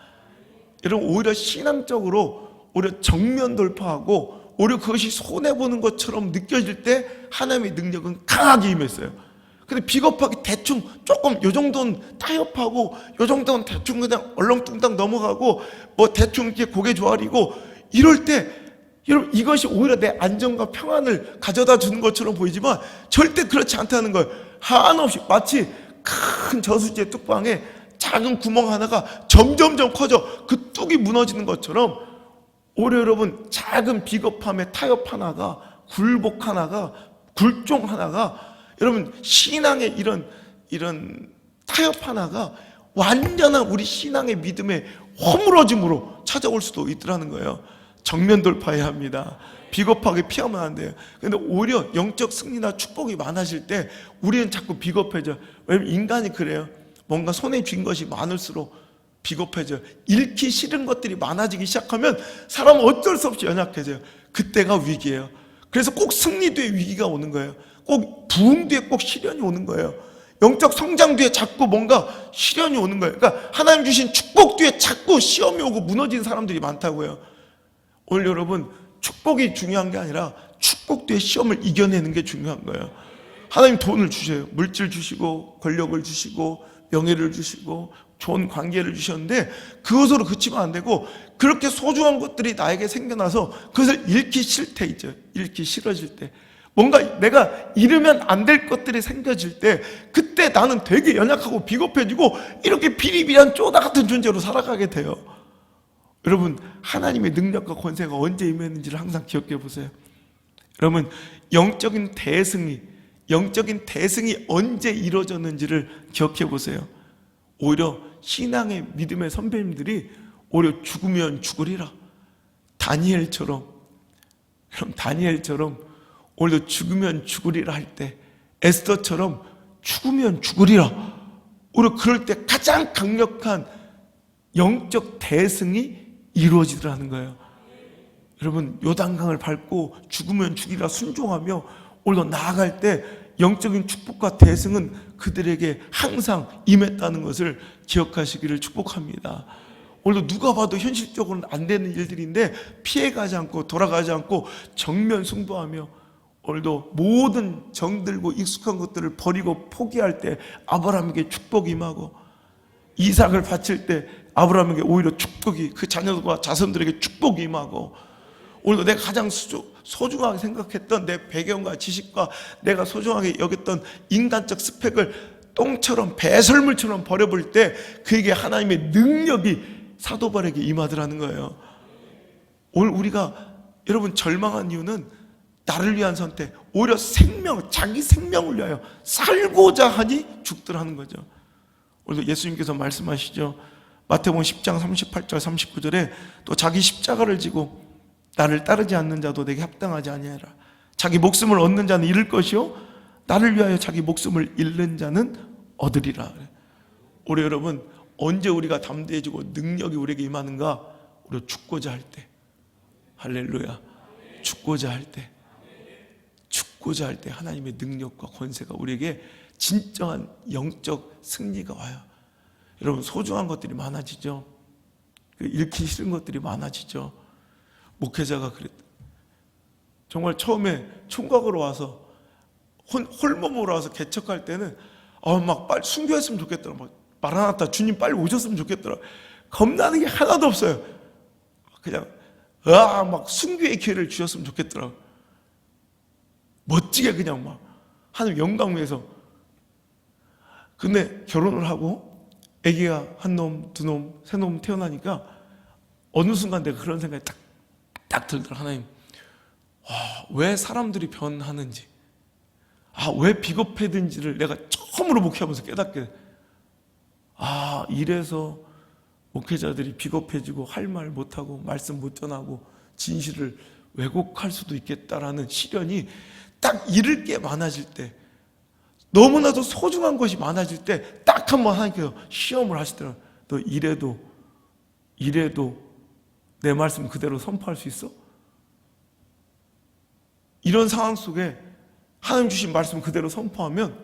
여러분, 오히려 신앙적으로 오히려 정면 돌파하고 오히려 그것이 손해보는 것처럼 느껴질 때 하나님의 능력은 강하게 임했어요. 근데 비겁하게 대충 조금 요 정도는 타협하고 요 정도는 대충 그냥 얼렁뚱땅 넘어가고 뭐 대충 이렇게 고개 조아리고 이럴 때, 여러분, 이것이 오히려 내 안정과 평안을 가져다 주는 것처럼 보이지만 절대 그렇지 않다는 거예요. 한없이 마치 큰 저수지의 뚝방에 작은 구멍 하나가 점점점 커져 그 뚝이 무너지는 것처럼 오히려 여러분, 작은 비겁함의 타협 하나가, 굴복 하나가, 굴종 하나가, 여러분, 신앙의 이런 타협 하나가 완전한 우리 신앙의 믿음의 허물어짐으로 찾아올 수도 있더라는 거예요. 정면 돌파해야 합니다. 비겁하게 피하면 안 돼요. 근데 오히려 영적 승리나 축복이 많아질 때 우리는 자꾸 비겁해져. 왜냐면 인간이 그래요. 뭔가 손에 쥔 것이 많을수록 비겁해져요. 잃기 싫은 것들이 많아지기 시작하면 사람은 어쩔 수 없이 연약해져요. 그때가 위기예요. 그래서 꼭 승리 뒤에 위기가 오는 거예요. 꼭 부흥 뒤에 꼭 시련이 오는 거예요. 영적 성장 뒤에 자꾸 뭔가 시련이 오는 거예요. 그러니까 하나님 주신 축복 뒤에 자꾸 시험이 오고 무너진 사람들이 많다고요. 오늘 여러분, 축복이 중요한 게 아니라 축복 뒤에 시험을 이겨내는 게 중요한 거예요. 하나님 돈을 주셔요. 물질 주시고 권력을 주시고 명예를 주시고 좋은 관계를 주셨는데 그것으로 그치면 안 되고, 그렇게 소중한 것들이 나에게 생겨나서 그것을 잃기 싫을 때 있죠. 잃기 싫어질 때, 뭔가 내가 잃으면 안 될 것들이 생겨질 때, 그때 나는 되게 연약하고 비겁해지고 이렇게 비리비리한 쪼다 같은 존재로 살아가게 돼요. 여러분, 하나님의 능력과 권세가 언제 임했는지를 항상 기억해 보세요. 여러분, 영적인 대승이 언제 이루어졌는지를 기억해 보세요. 오히려 신앙의 믿음의 선배님들이 오히려 죽으면 죽으리라, 다니엘처럼 오히려 죽으면 죽으리라 할 때, 에스더처럼 죽으면 죽으리라, 오히려 그럴 때 가장 강력한 영적 대승이 이루어지더라는 거예요. 여러분, 요단강을 밟고 죽으면 죽이라 순종하며 오히려 나아갈 때 영적인 축복과 대승은 그들에게 항상 임했다는 것을 기억하시기를 축복합니다. 오늘도 누가 봐도 현실적으로는 안 되는 일들인데 피해가지 않고 돌아가지 않고 정면 승부하며 오늘도 모든 정들고 익숙한 것들을 버리고 포기할 때 아브라함에게 축복이 임하고, 이삭을 바칠 때 아브라함에게 오히려 축복이, 그 자녀들과 자손들에게 축복이 임하고, 오늘도 내가 가장 소중하게 생각했던 내 배경과 지식과 내가 소중하게 여겼던 인간적 스펙을 똥처럼 배설물처럼 버려버릴 때 그에게 하나님의 능력이 사도 바울에게 임하더라는 거예요. 오늘 우리가 여러분 절망한 이유는 나를 위한 선택, 오히려 자기 생명을 위하여 살고자 하니 죽더라는 거죠. 오늘도 예수님께서 말씀하시죠. 마태복음 10장 38절 39절에 또 자기 십자가를 지고 나를 따르지 않는 자도 내게 합당하지 아니하라. 자기 목숨을 얻는 자는 잃을 것이요 나를 위하여 자기 목숨을 잃는 자는 얻으리라. 우리 여러분, 언제 우리가 담대해지고 능력이 우리에게 임하는가? 우리가 죽고자 할 때. 할렐루야. 죽고자 할 때 하나님의 능력과 권세가 우리에게 진정한 영적 승리가 와요. 여러분, 소중한 것들이 많아지죠. 잃기 싫은 것들이 많아지죠. 목회자가 그랬다. 정말 처음에 총각으로 와서 홀몸으로 와서 개척할 때는 막 빨리 순교했으면 좋겠더라. 막 마라나타 주님 빨리 오셨으면 좋겠더라. 겁나는 게 하나도 없어요. 그냥 막 순교의 기회를 주셨으면 좋겠더라. 멋지게 그냥 막 하나님 영광 위해서. 근데 결혼을 하고 아기가 한 놈, 두 놈, 세 놈 태어나니까 어느 순간 내가 그런 생각이 딱 들더라. 하나님, 왜 사람들이 변하는지, 왜 비겁해진지를 내가 처음으로 목회하면서 깨닫게, 이래서 목회자들이 비겁해지고 할 말 못하고 말씀 못 전하고 진실을 왜곡할 수도 있겠다라는 시련이 딱 잃을 게 많아질 때, 너무나도 소중한 것이 많아질 때 딱 한 번 하나님께서 시험을 하시더라고요. 너 이래도 내 말씀 그대로 선포할 수 있어? 이런 상황 속에 하나님 주신 말씀 그대로 선포하면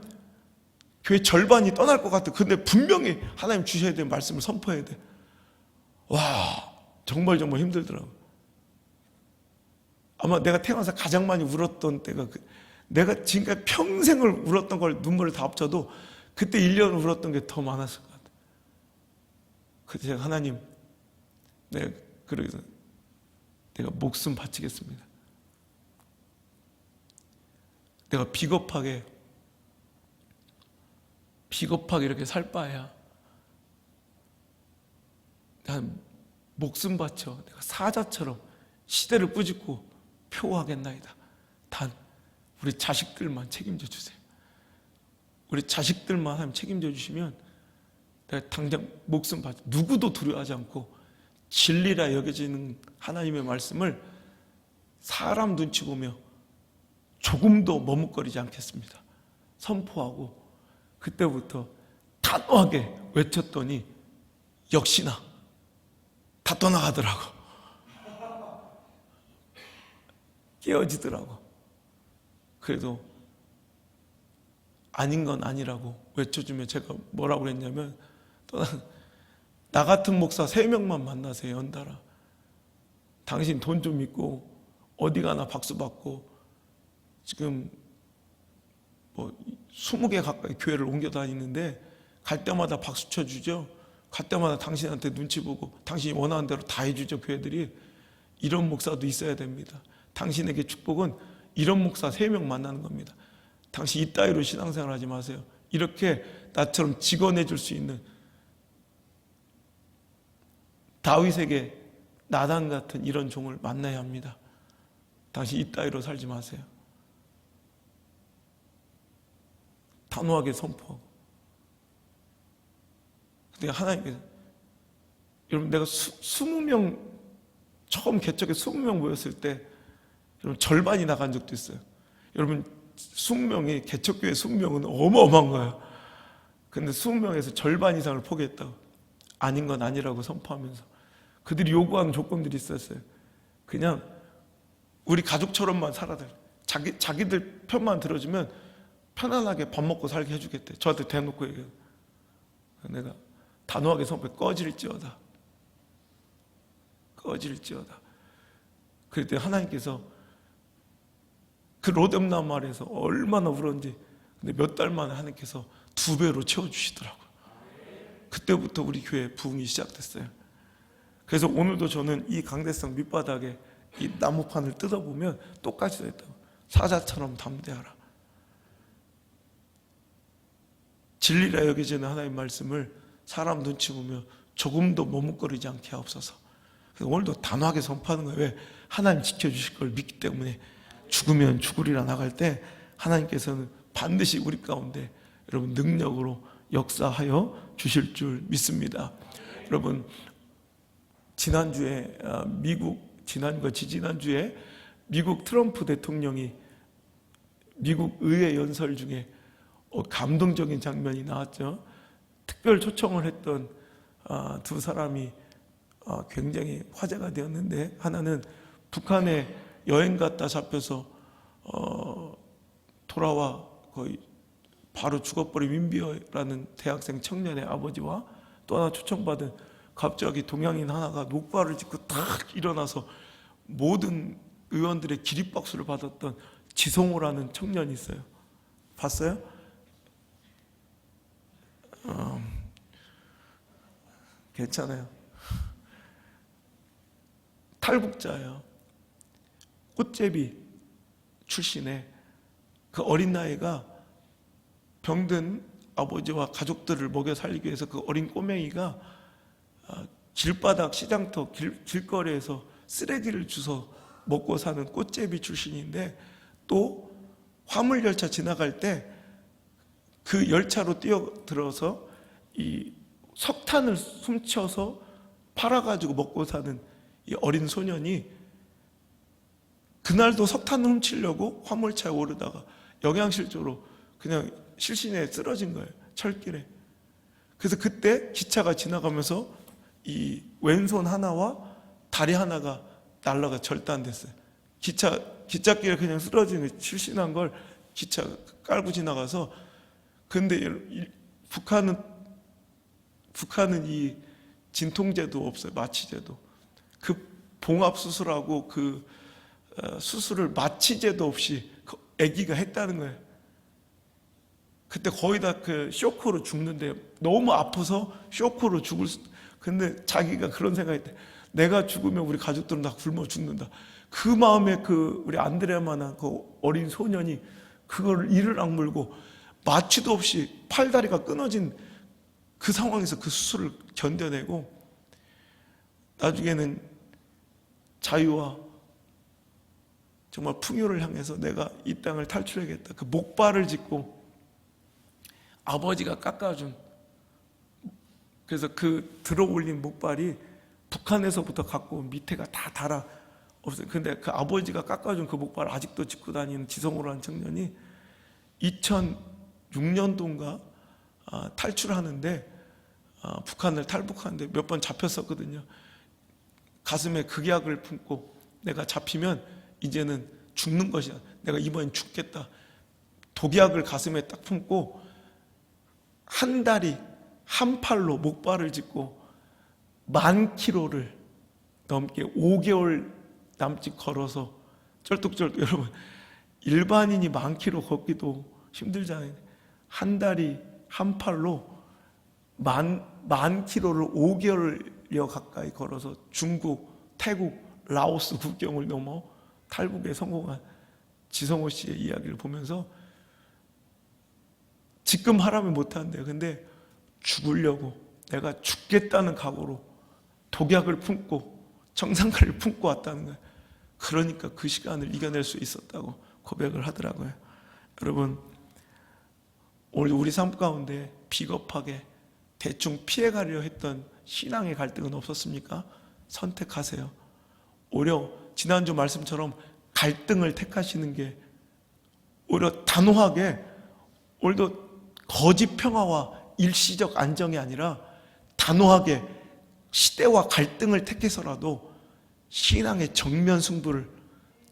교회 절반이 떠날 것 같아. 근데 분명히 하나님 주셔야 될 말씀을 선포해야 돼. 정말 힘들더라고요. 아마 내가 태어나서 가장 많이 울었던 때가 내가 지금까지 평생을 울었던 걸 눈물을 다 합쳐도 그때 1년 울었던 게 더 많았을 것 같아요. 그때 제가 하나님, 내가 목숨 바치겠습니다. 내가 비겁하게 이렇게 살 바에야 난 목숨 바쳐 내가 사자처럼 시대를 꾸짖고 표하겠나이다. 단 우리 자식들만 책임져 주세요. 우리 자식들만 하나님 책임져 주시면 내가 당장 목숨 바쳐 누구도 두려워하지 않고 진리라 여겨지는 하나님의 말씀을 사람 눈치 보며 조금도 머뭇거리지 않겠습니다. 선포하고 그때부터 단호하게 외쳤더니 역시나 다 떠나가더라고. 깨어지더라고. 그래도 아닌 건 아니라고 외쳐주면 제가 뭐라고 그랬냐면, 나 같은 목사 3명만 만나세요, 연달아. 당신 돈 좀 있고 어디 가나 박수 받고 지금 20개 가까이 교회를 옮겨 다니는데 갈 때마다 박수 쳐주죠. 갈 때마다 당신한테 눈치 보고 당신이 원하는 대로 다 해주죠. 교회들이. 이런 목사도 있어야 됩니다. 당신에게 축복은 이런 목사 3명 만나는 겁니다. 당신 이따위로 신앙생활 하지 마세요. 이렇게 나처럼 직원해 줄 수 있는 다윗에게 나단 같은 이런 종을 만나야 합니다. 당신 이따위로 살지 마세요. 단호하게 선포하고. 근데 하나님께서, 여러분, 내가 20명 처음 개척에 20명 모였을 때 여러분 절반이 나간 적도 있어요. 여러분 20명이 개척교회 20명은 어마어마한 거예요. 근데 20명에서 절반 이상을 포기했다고. 아닌 건 아니라고 선포하면서 그들이 요구하는 조건들이 있었어요. 그냥 우리 가족처럼만 살아야 돼. 자기들 편만 들어주면 편안하게 밥 먹고 살게 해주겠대. 저한테 대놓고 얘기해요. 내가 단호하게 선포해. 꺼질지어다. 그랬더니 하나님께서 그 로뎀나무 아래에서 얼마나 울었는지, 근데 몇 달 만에 하나님께서 2배로 채워주시더라고요. 그때부터 우리 교회 부흥이 시작됐어요. 그래서 오늘도 저는 이 강대상 밑바닥에 이 나무판을 뜯어보면 똑같이 써있다고. 사자처럼 담대하라. 진리라 여겨지는 하나님의 말씀을 사람 눈치 보며 조금도 머뭇거리지 않게 하옵소서. 그래서 오늘도 단호하게 선포하는 거예요. 왜? 하나님 지켜주실 걸 믿기 때문에. 죽으면 죽으리라 나갈 때 하나님께서는 반드시 우리 가운데 여러분 능력으로 역사하여 주실 줄 믿습니다. 여러분 지난주에 지난주에 미국 트럼프 대통령이 미국 의회 연설 중에 감동적인 장면이 나왔죠. 특별 초청을 했던 두 사람이 굉장히 화제가 되었는데, 하나는 북한에 여행 갔다 잡혀서 돌아와 거의 바로 죽어버린 윈비어라는 대학생 청년의 아버지와, 또 하나 초청받은 갑자기 동양인 하나가 녹발을 짚고 탁 일어나서 모든 의원들의 기립박수를 받았던 지성호라는 청년이 있어요. 봤어요? 괜찮아요. 탈북자예요. 꽃제비 출신의 그 어린 나이가 병든 아버지와 가족들을 먹여 살리기 위해서 그 어린 꼬맹이가 길바닥 시장터 길거리에서 쓰레기를 주워 먹고 사는 꽃제비 출신인데, 또 화물열차 지나갈 때 그 열차로 뛰어들어서 이 석탄을 훔쳐서 팔아가지고 먹고 사는 이 어린 소년이 그날도 석탄을 훔치려고 화물차에 오르다가 영양실조로 그냥 실신에 쓰러진 거예요, 철길에. 그래서 그때 기차가 지나가면서 이 왼손 하나와 다리 하나가 날라가 절단됐어요. 기찻길에 그냥 쓰러진 실신한 걸 기차 깔고 지나가서. 근데 북한은 이 진통제도 없어요, 마취제도. 그 봉합수술하고 그 수술을 마취제도 없이 그 아기가 했다는 거예요. 그때 거의 다 그 쇼크로 죽는데, 너무 아파서 쇼크로 근데 자기가 그런 생각했대. 내가 죽으면 우리 가족들은 다 굶어 죽는다. 그 마음에 그 우리 안드레아만한 그 어린 소년이 그걸 이를 악물고 마취도 없이 팔다리가 끊어진 그 상황에서 그 수술을 견뎌내고, 나중에는 자유와 정말 풍요를 향해서 내가 이 땅을 탈출하겠다, 그 목발을 짚고 아버지가 깎아준, 그래서 그 들어 올린 목발이 북한에서부터 갖고 온 밑에가 다 달아 없어요. 근데 그 아버지가 깎아준 그 목발을 아직도 짚고 다니는 지성호라는 청년이 2006년도인가 탈출하는데, 북한을 탈북하는데 몇 번 잡혔었거든요. 가슴에 극약을 품고 내가 잡히면 이제는 죽는 것이야, 내가 이번엔 죽겠다, 독약을 가슴에 딱 품고 한 다리 한 팔로 목발을 짚고 10,000km를 넘게 5개월 남짓 걸어서 쩔뚝쩔뚝. 여러분, 일반인이 10,000km 걷기도 힘들잖아요. 한 다리 한 팔로 10,000km를 5개월여 가까이 걸어서 중국, 태국, 라오스 국경을 넘어 탈북에 성공한 지성호 씨의 이야기를 보면서 지금 하라면 못한대요. 근데 죽으려고, 내가 죽겠다는 각오로 독약을 품고 정상가를 품고 왔다는 거예요. 그러니까 그 시간을 이겨낼 수 있었다고 고백을 하더라고요. 여러분, 오늘 우리 삶 가운데 비겁하게 대충 피해가려 했던 신앙의 갈등은 없었습니까? 선택하세요. 오히려 지난주 말씀처럼 갈등을 택하시는 게 오히려 단호하게, 오늘도 거짓 평화와 일시적 안정이 아니라 단호하게 시대와 갈등을 택해서라도 신앙의 정면 승부를,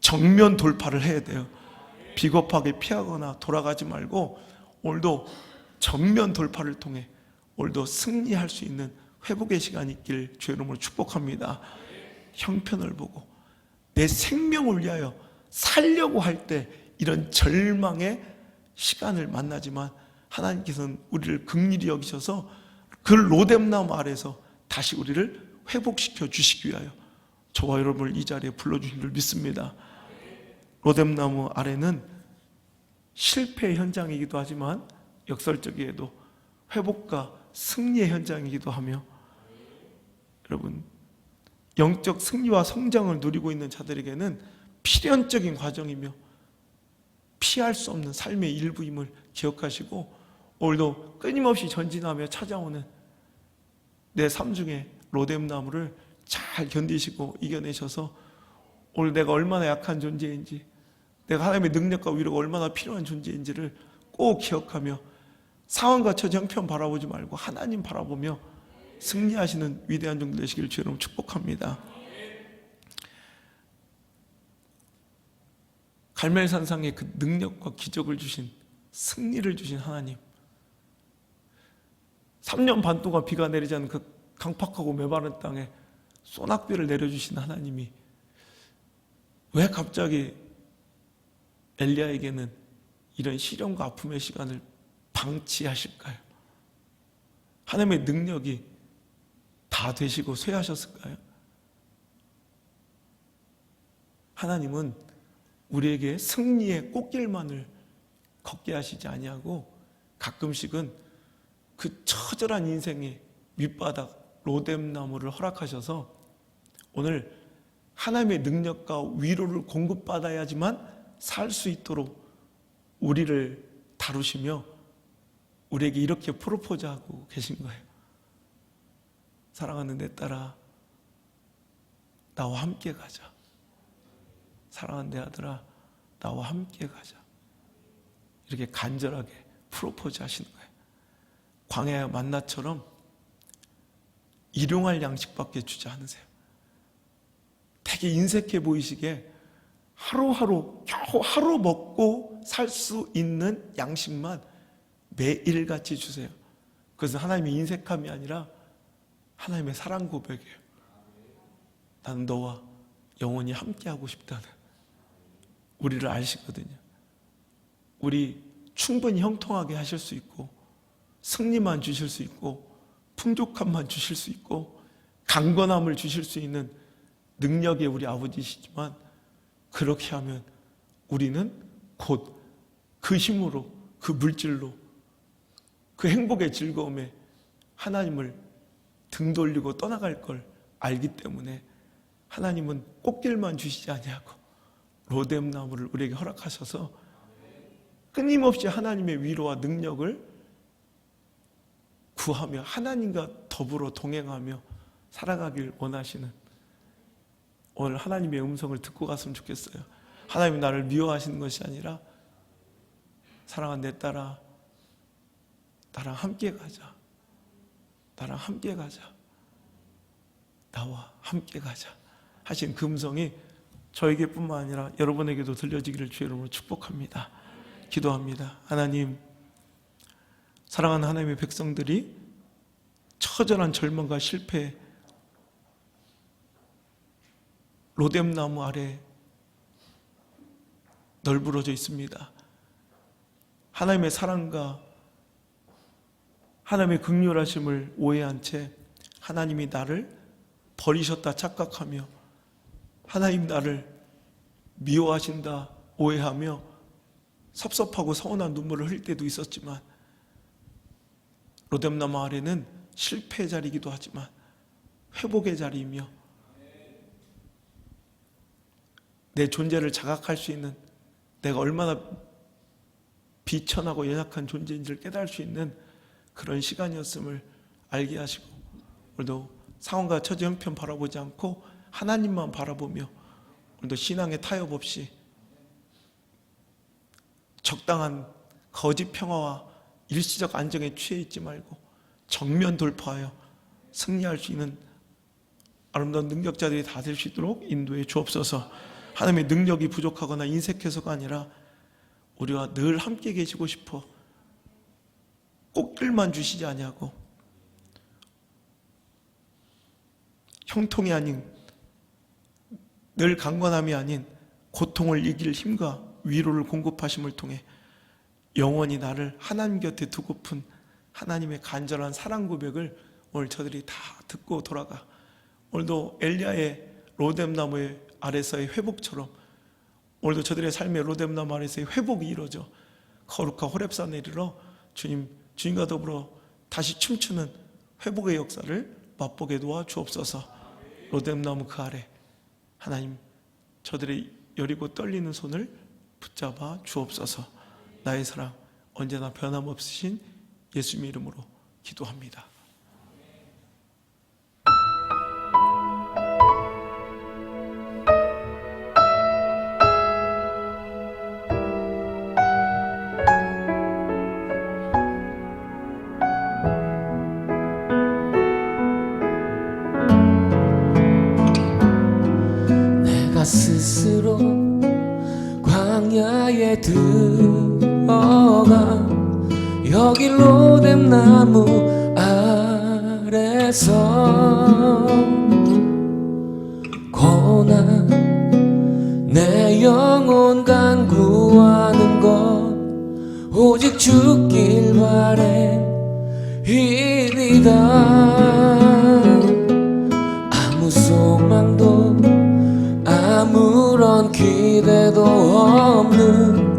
정면 돌파를 해야 돼요. 비겁하게 피하거나 돌아가지 말고 오늘도 정면 돌파를 통해 오늘도 승리할 수 있는 회복의 시간이 있길 주의 이름으로 축복합니다. 형편을 보고 내 생명을 위하여 살려고 할 때 이런 절망의 시간을 만나지만, 하나님께서는 우리를 긍휼히 여기셔서 그 로뎀나무 아래서 다시 우리를 회복시켜 주시기 위하여 저와 여러분을 이 자리에 불러주신 줄 믿습니다. 로뎀나무 아래는 실패의 현장이기도 하지만 역설적이에도 회복과 승리의 현장이기도 하며, 여러분, 영적 승리와 성장을 누리고 있는 자들에게는 필연적인 과정이며 피할 수 없는 삶의 일부임을 기억하시고, 오늘도 끊임없이 전진하며 찾아오는 내 삶 중에 로뎀나무를 잘 견디시고 이겨내셔서 오늘 내가 얼마나 약한 존재인지, 내가 하나님의 능력과 위로가 얼마나 필요한 존재인지를 꼭 기억하며 상황과 처지 형편 바라보지 말고 하나님 바라보며 승리하시는 위대한 종들 되시기를 주님 축복합니다. 갈멜산상에 그 능력과 기적을 주신, 승리를 주신 하나님, 3년 반 동안 비가 내리지 않은 그 강팍하고 메마른 땅에 소낙비를 내려주신 하나님이 왜 갑자기 엘리야에게는 이런 시련과 아픔의 시간을 방치하실까요? 하나님의 능력이 다 되시고 쇠하셨을까요? 하나님은 우리에게 승리의 꽃길만을 걷게 하시지 아니하고 가끔씩은 그 처절한 인생의 밑바닥 로뎀나무를 허락하셔서 오늘 하나님의 능력과 위로를 공급받아야지만 살 수 있도록 우리를 다루시며 우리에게 이렇게 프로포즈하고 계신 거예요. 사랑하는 내 딸아, 나와 함께 가자. 사랑하는 내 아들아, 나와 함께 가자. 이렇게 간절하게 프로포즈 하시는 거예요. 광야의 만나처럼 일용할 양식밖에 주지 않으세요. 되게 인색해 보이시게 하루하루 겨우 하루 먹고 살 수 있는 양식만 매일같이 주세요. 그것은 하나님의 인색함이 아니라 하나님의 사랑 고백이에요. 나는 너와 영원히 함께하고 싶다는, 우리를 아시거든요. 우리 충분히 형통하게 하실 수 있고, 승리만 주실 수 있고, 풍족함만 주실 수 있고, 강건함을 주실 수 있는 능력의 우리 아버지시지만, 그렇게 하면 우리는 곧 그 힘으로, 그 물질로, 그 행복의 즐거움에 하나님을 등 돌리고 떠나갈 걸 알기 때문에 하나님은 꽃길만 주시지 아니하고 로뎀나무를 우리에게 허락하셔서 끊임없이 하나님의 위로와 능력을 구하며 하나님과 더불어 동행하며 살아가길 원하시는, 오늘 하나님의 음성을 듣고 갔으면 좋겠어요. 하나님이 나를 미워하시는 것이 아니라 사랑하는 내 딸아, 나랑 함께 가자. 나랑 함께 가자. 나와 함께 가자 하신 그 음성이 저에게뿐만 아니라 여러분에게도 들려지기를 주의 이름으로 축복합니다. 기도합니다. 하나님, 사랑하는 하나님의 백성들이 처절한 절망과 실패, 로뎀나무 아래 널브러져 있습니다. 하나님의 사랑과 하나님의 긍휼하심을 오해한 채 하나님이 나를 버리셨다 착각하며 하나님 나를 미워하신다 오해하며 섭섭하고 서운한 눈물을 흘릴 때도 있었지만, 로뎀나무 아래는 실패의 자리이기도 하지만 회복의 자리이며 내 존재를 자각할 수 있는, 내가 얼마나 비천하고 연약한 존재인지를 깨달을 수 있는 그런 시간이었음을 알게 하시고, 오늘도 상황과 처지 형편 바라보지 않고 하나님만 바라보며 오늘도 신앙의 타협 없이 적당한 거짓 평화와 일시적 안정에 취해 있지 말고 정면 돌파하여 승리할 수 있는 아름다운 능력자들이 다 될 수 있도록 인도해 주옵소서. 하나님의 능력이 부족하거나 인색해서가 아니라 우리와 늘 함께 계시고 싶어 꽃길만 주시지 아니하고 형통이 아닌, 늘 강건함이 아닌 고통을 이길 힘과 위로를 공급하심을 통해 영원히 나를 하나님 곁에 두고픈 하나님의 간절한 사랑 고백을 오늘 저들이 다 듣고 돌아가, 오늘도 엘리야의 로뎀나무의 아래서의 회복처럼 오늘도 저들의 삶의 로뎀나무 아래서의 회복이 이루어져 거룩한 호렙산에 이르러 주님과 더불어 다시 춤추는 회복의 역사를 맛보게 도와 주옵소서. 로뎀나무 그 아래 하나님, 저들의 여리고 떨리는 손을 붙잡아 주옵소서. 나의 사랑 언제나 변함없으신 예수님의 이름으로 기도합니다. 내가 스스로 광야에 들어가 여기 로뎀나무 아래서 고난 내 영혼 간구하는 것 오직 죽길 바램이니이다. 아무 소망도 아무런 기대도 없는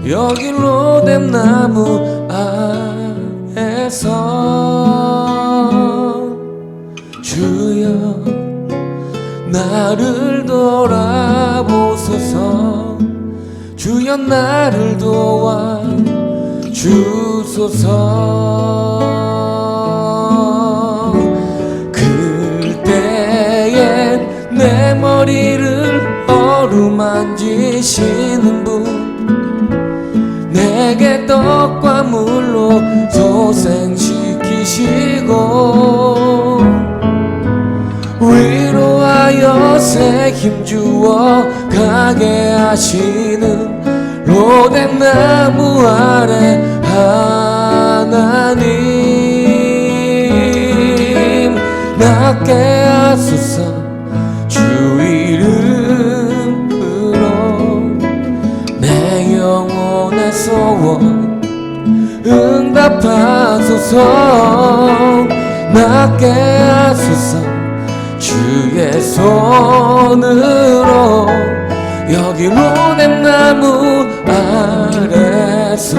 여기 로뎀나무 아래서 아래서 주여 나를 돌아보소서 주여 나를 도와 주소서 그때엔 내 머리를 어루만지시는 분 내게 떡과 물로 소생시키시고 위로하여 새 힘주어 가게 하시는 로뎀나무 아래 하나님 낫게 하소서 주 이름으로 내 영혼의 소원 응답하소서 낫게 하소서 주의 손으로 여기 로뎀나무 아래서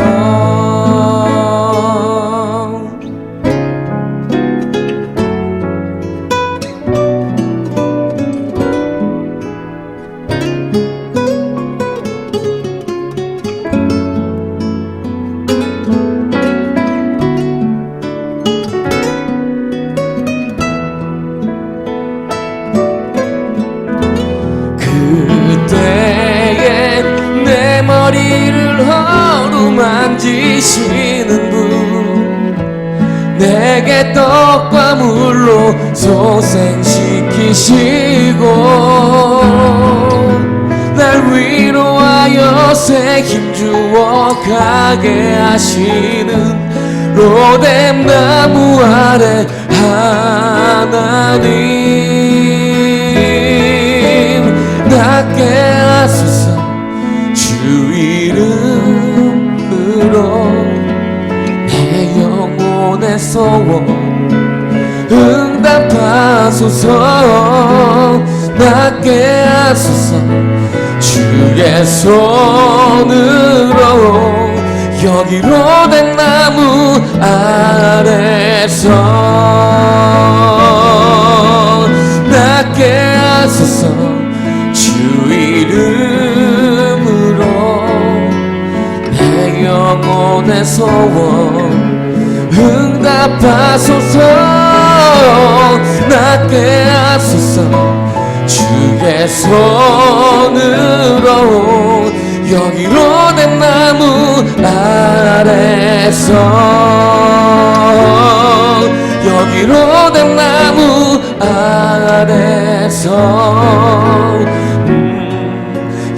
그때엔 내 머리를 어루만지시는 분 내게 떡과 물로 소생시키시고 날 위로하여 새 힘주어 가게 하시는 로뎀나무 아래 하나님 낫게 하소서 주 이름으로 내 영혼의 소원 응답하소서 낫게 하소서 주의 손으로 여기 로뎀나무 아래서 낫게 하소서 주 이름으로 내 영혼의 소원 응답하소서 낫게 하소서 주의 손으로 여기 로뎀나무 아래서 여기 로뎀나무 아래서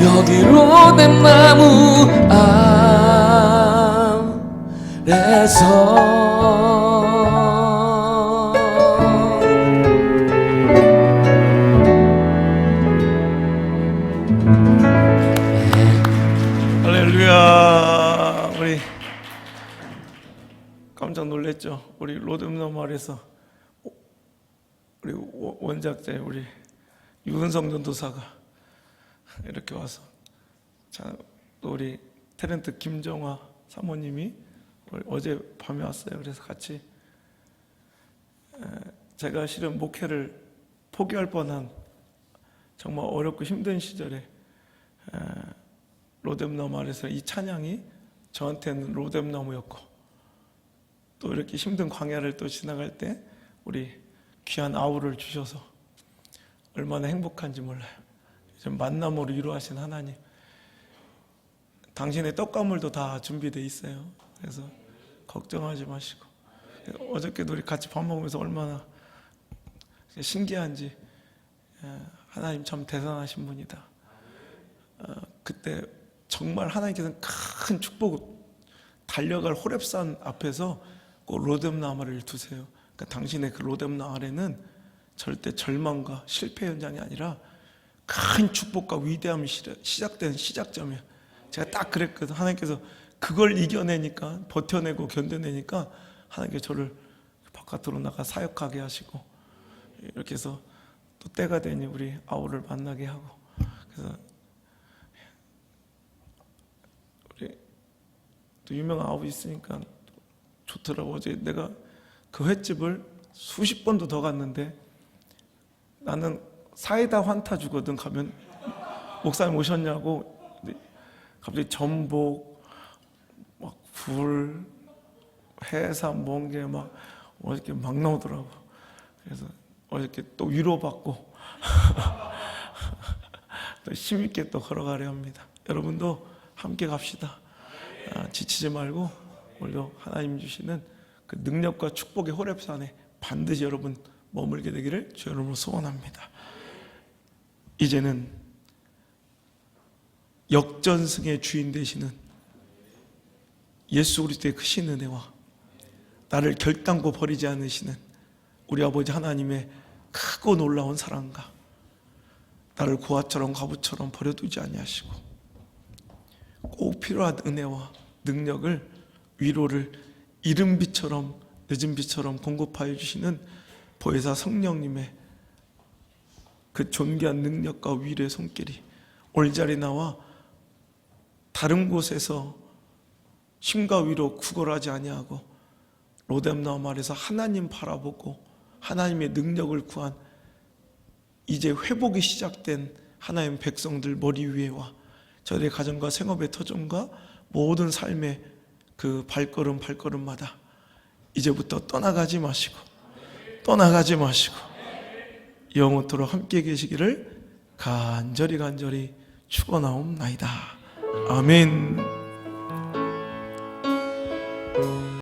여기 로뎀나무 아래서 할렐루야. 우리 깜짝 놀랐죠. 우리 로뎀나무 아래서 우리 원작자 우리 유은성 전도사가 이렇게 와서 자, 또 우리 탤런트 김정화 사모님이 어제 밤에 왔어요. 그래서 같이 제가 실은 목회를 포기할 뻔한 정말 어렵고 힘든 시절에 로뎀나무 아래서 이 찬양이 저한테는 로뎀나무였고 또 이렇게 힘든 광야를 또 지나갈 때 우리 귀한 아우를 주셔서 얼마나 행복한지 몰라요. 좀 만남으로 이루하신 하나님, 당신의 떡과 물도 다 준비되어 있어요. 그래서 걱정하지 마시고 어저께도 우리 같이 밥 먹으면서 얼마나 신기한지 하나님 참 대단하신 분이다. 그때 정말 하나님께서는 큰 축복 달려갈 호렙산 앞에서 꼭 로뎀나무를 두세요. 그러니까 당신의 그 로뎀나무 아래는 절대 절망과 실패 현장이 아니라 큰 축복과 위대함이 시작된 시작점이에요. 제가 딱 그랬거든요. 하나님께서 그걸 이겨내니까 버텨내고 견뎌내니까 하나님께서 저를 바깥으로 나가 사역하게 하시고 이렇게 해서 또 때가 되니 우리 아우를 만나게 하고 그래서 또 유명한 아우 있으니까 좋더라고. 어제 내가 그 횟집을 수십 번도 더 갔는데 나는 사이다 환타 주거든. 가면 목사님 오셨냐고. 근데 갑자기 전복, 막 굴, 해삼, 멍게 막 어저께 막 나오더라고. 그래서 어저께 또 위로받고 또 힘있게 또 걸어가려 합니다. 여러분도 함께 갑시다. 지치지 말고 오늘도 하나님 주시는 그 능력과 축복의 호렙산에 반드시 여러분 머물게 되기를 주 여러분으로 소원합니다. 이제는 역전승의 주인 되시는 예수 그리스도의 크신 은혜와 나를 결단코 버리지 않으시는 우리 아버지 하나님의 크고 놀라운 사랑과 나를 고아처럼 과부처럼 버려두지 아니하시고 꼭 필요한 은혜와 능력을, 위로를 이른 비처럼 늦은 비처럼 공급하여 주시는 보혜사 성령님의 그 존귀한 능력과 위로의 손길이 오늘 자리에 나와 다른 곳에서 힘과 위로 구걸하지 아니하고 로뎀나무 아래서 하나님 바라보고 하나님의 능력을 구한 이제 회복이 시작된 하나님 백성들 머리 위에와 저희의 가정과 생업의 터전과 모든 삶의 그 발걸음마다 이제부터 떠나가지 마시고 영원토록 함께 계시기를 간절히 축원하옵나이다. 아멘.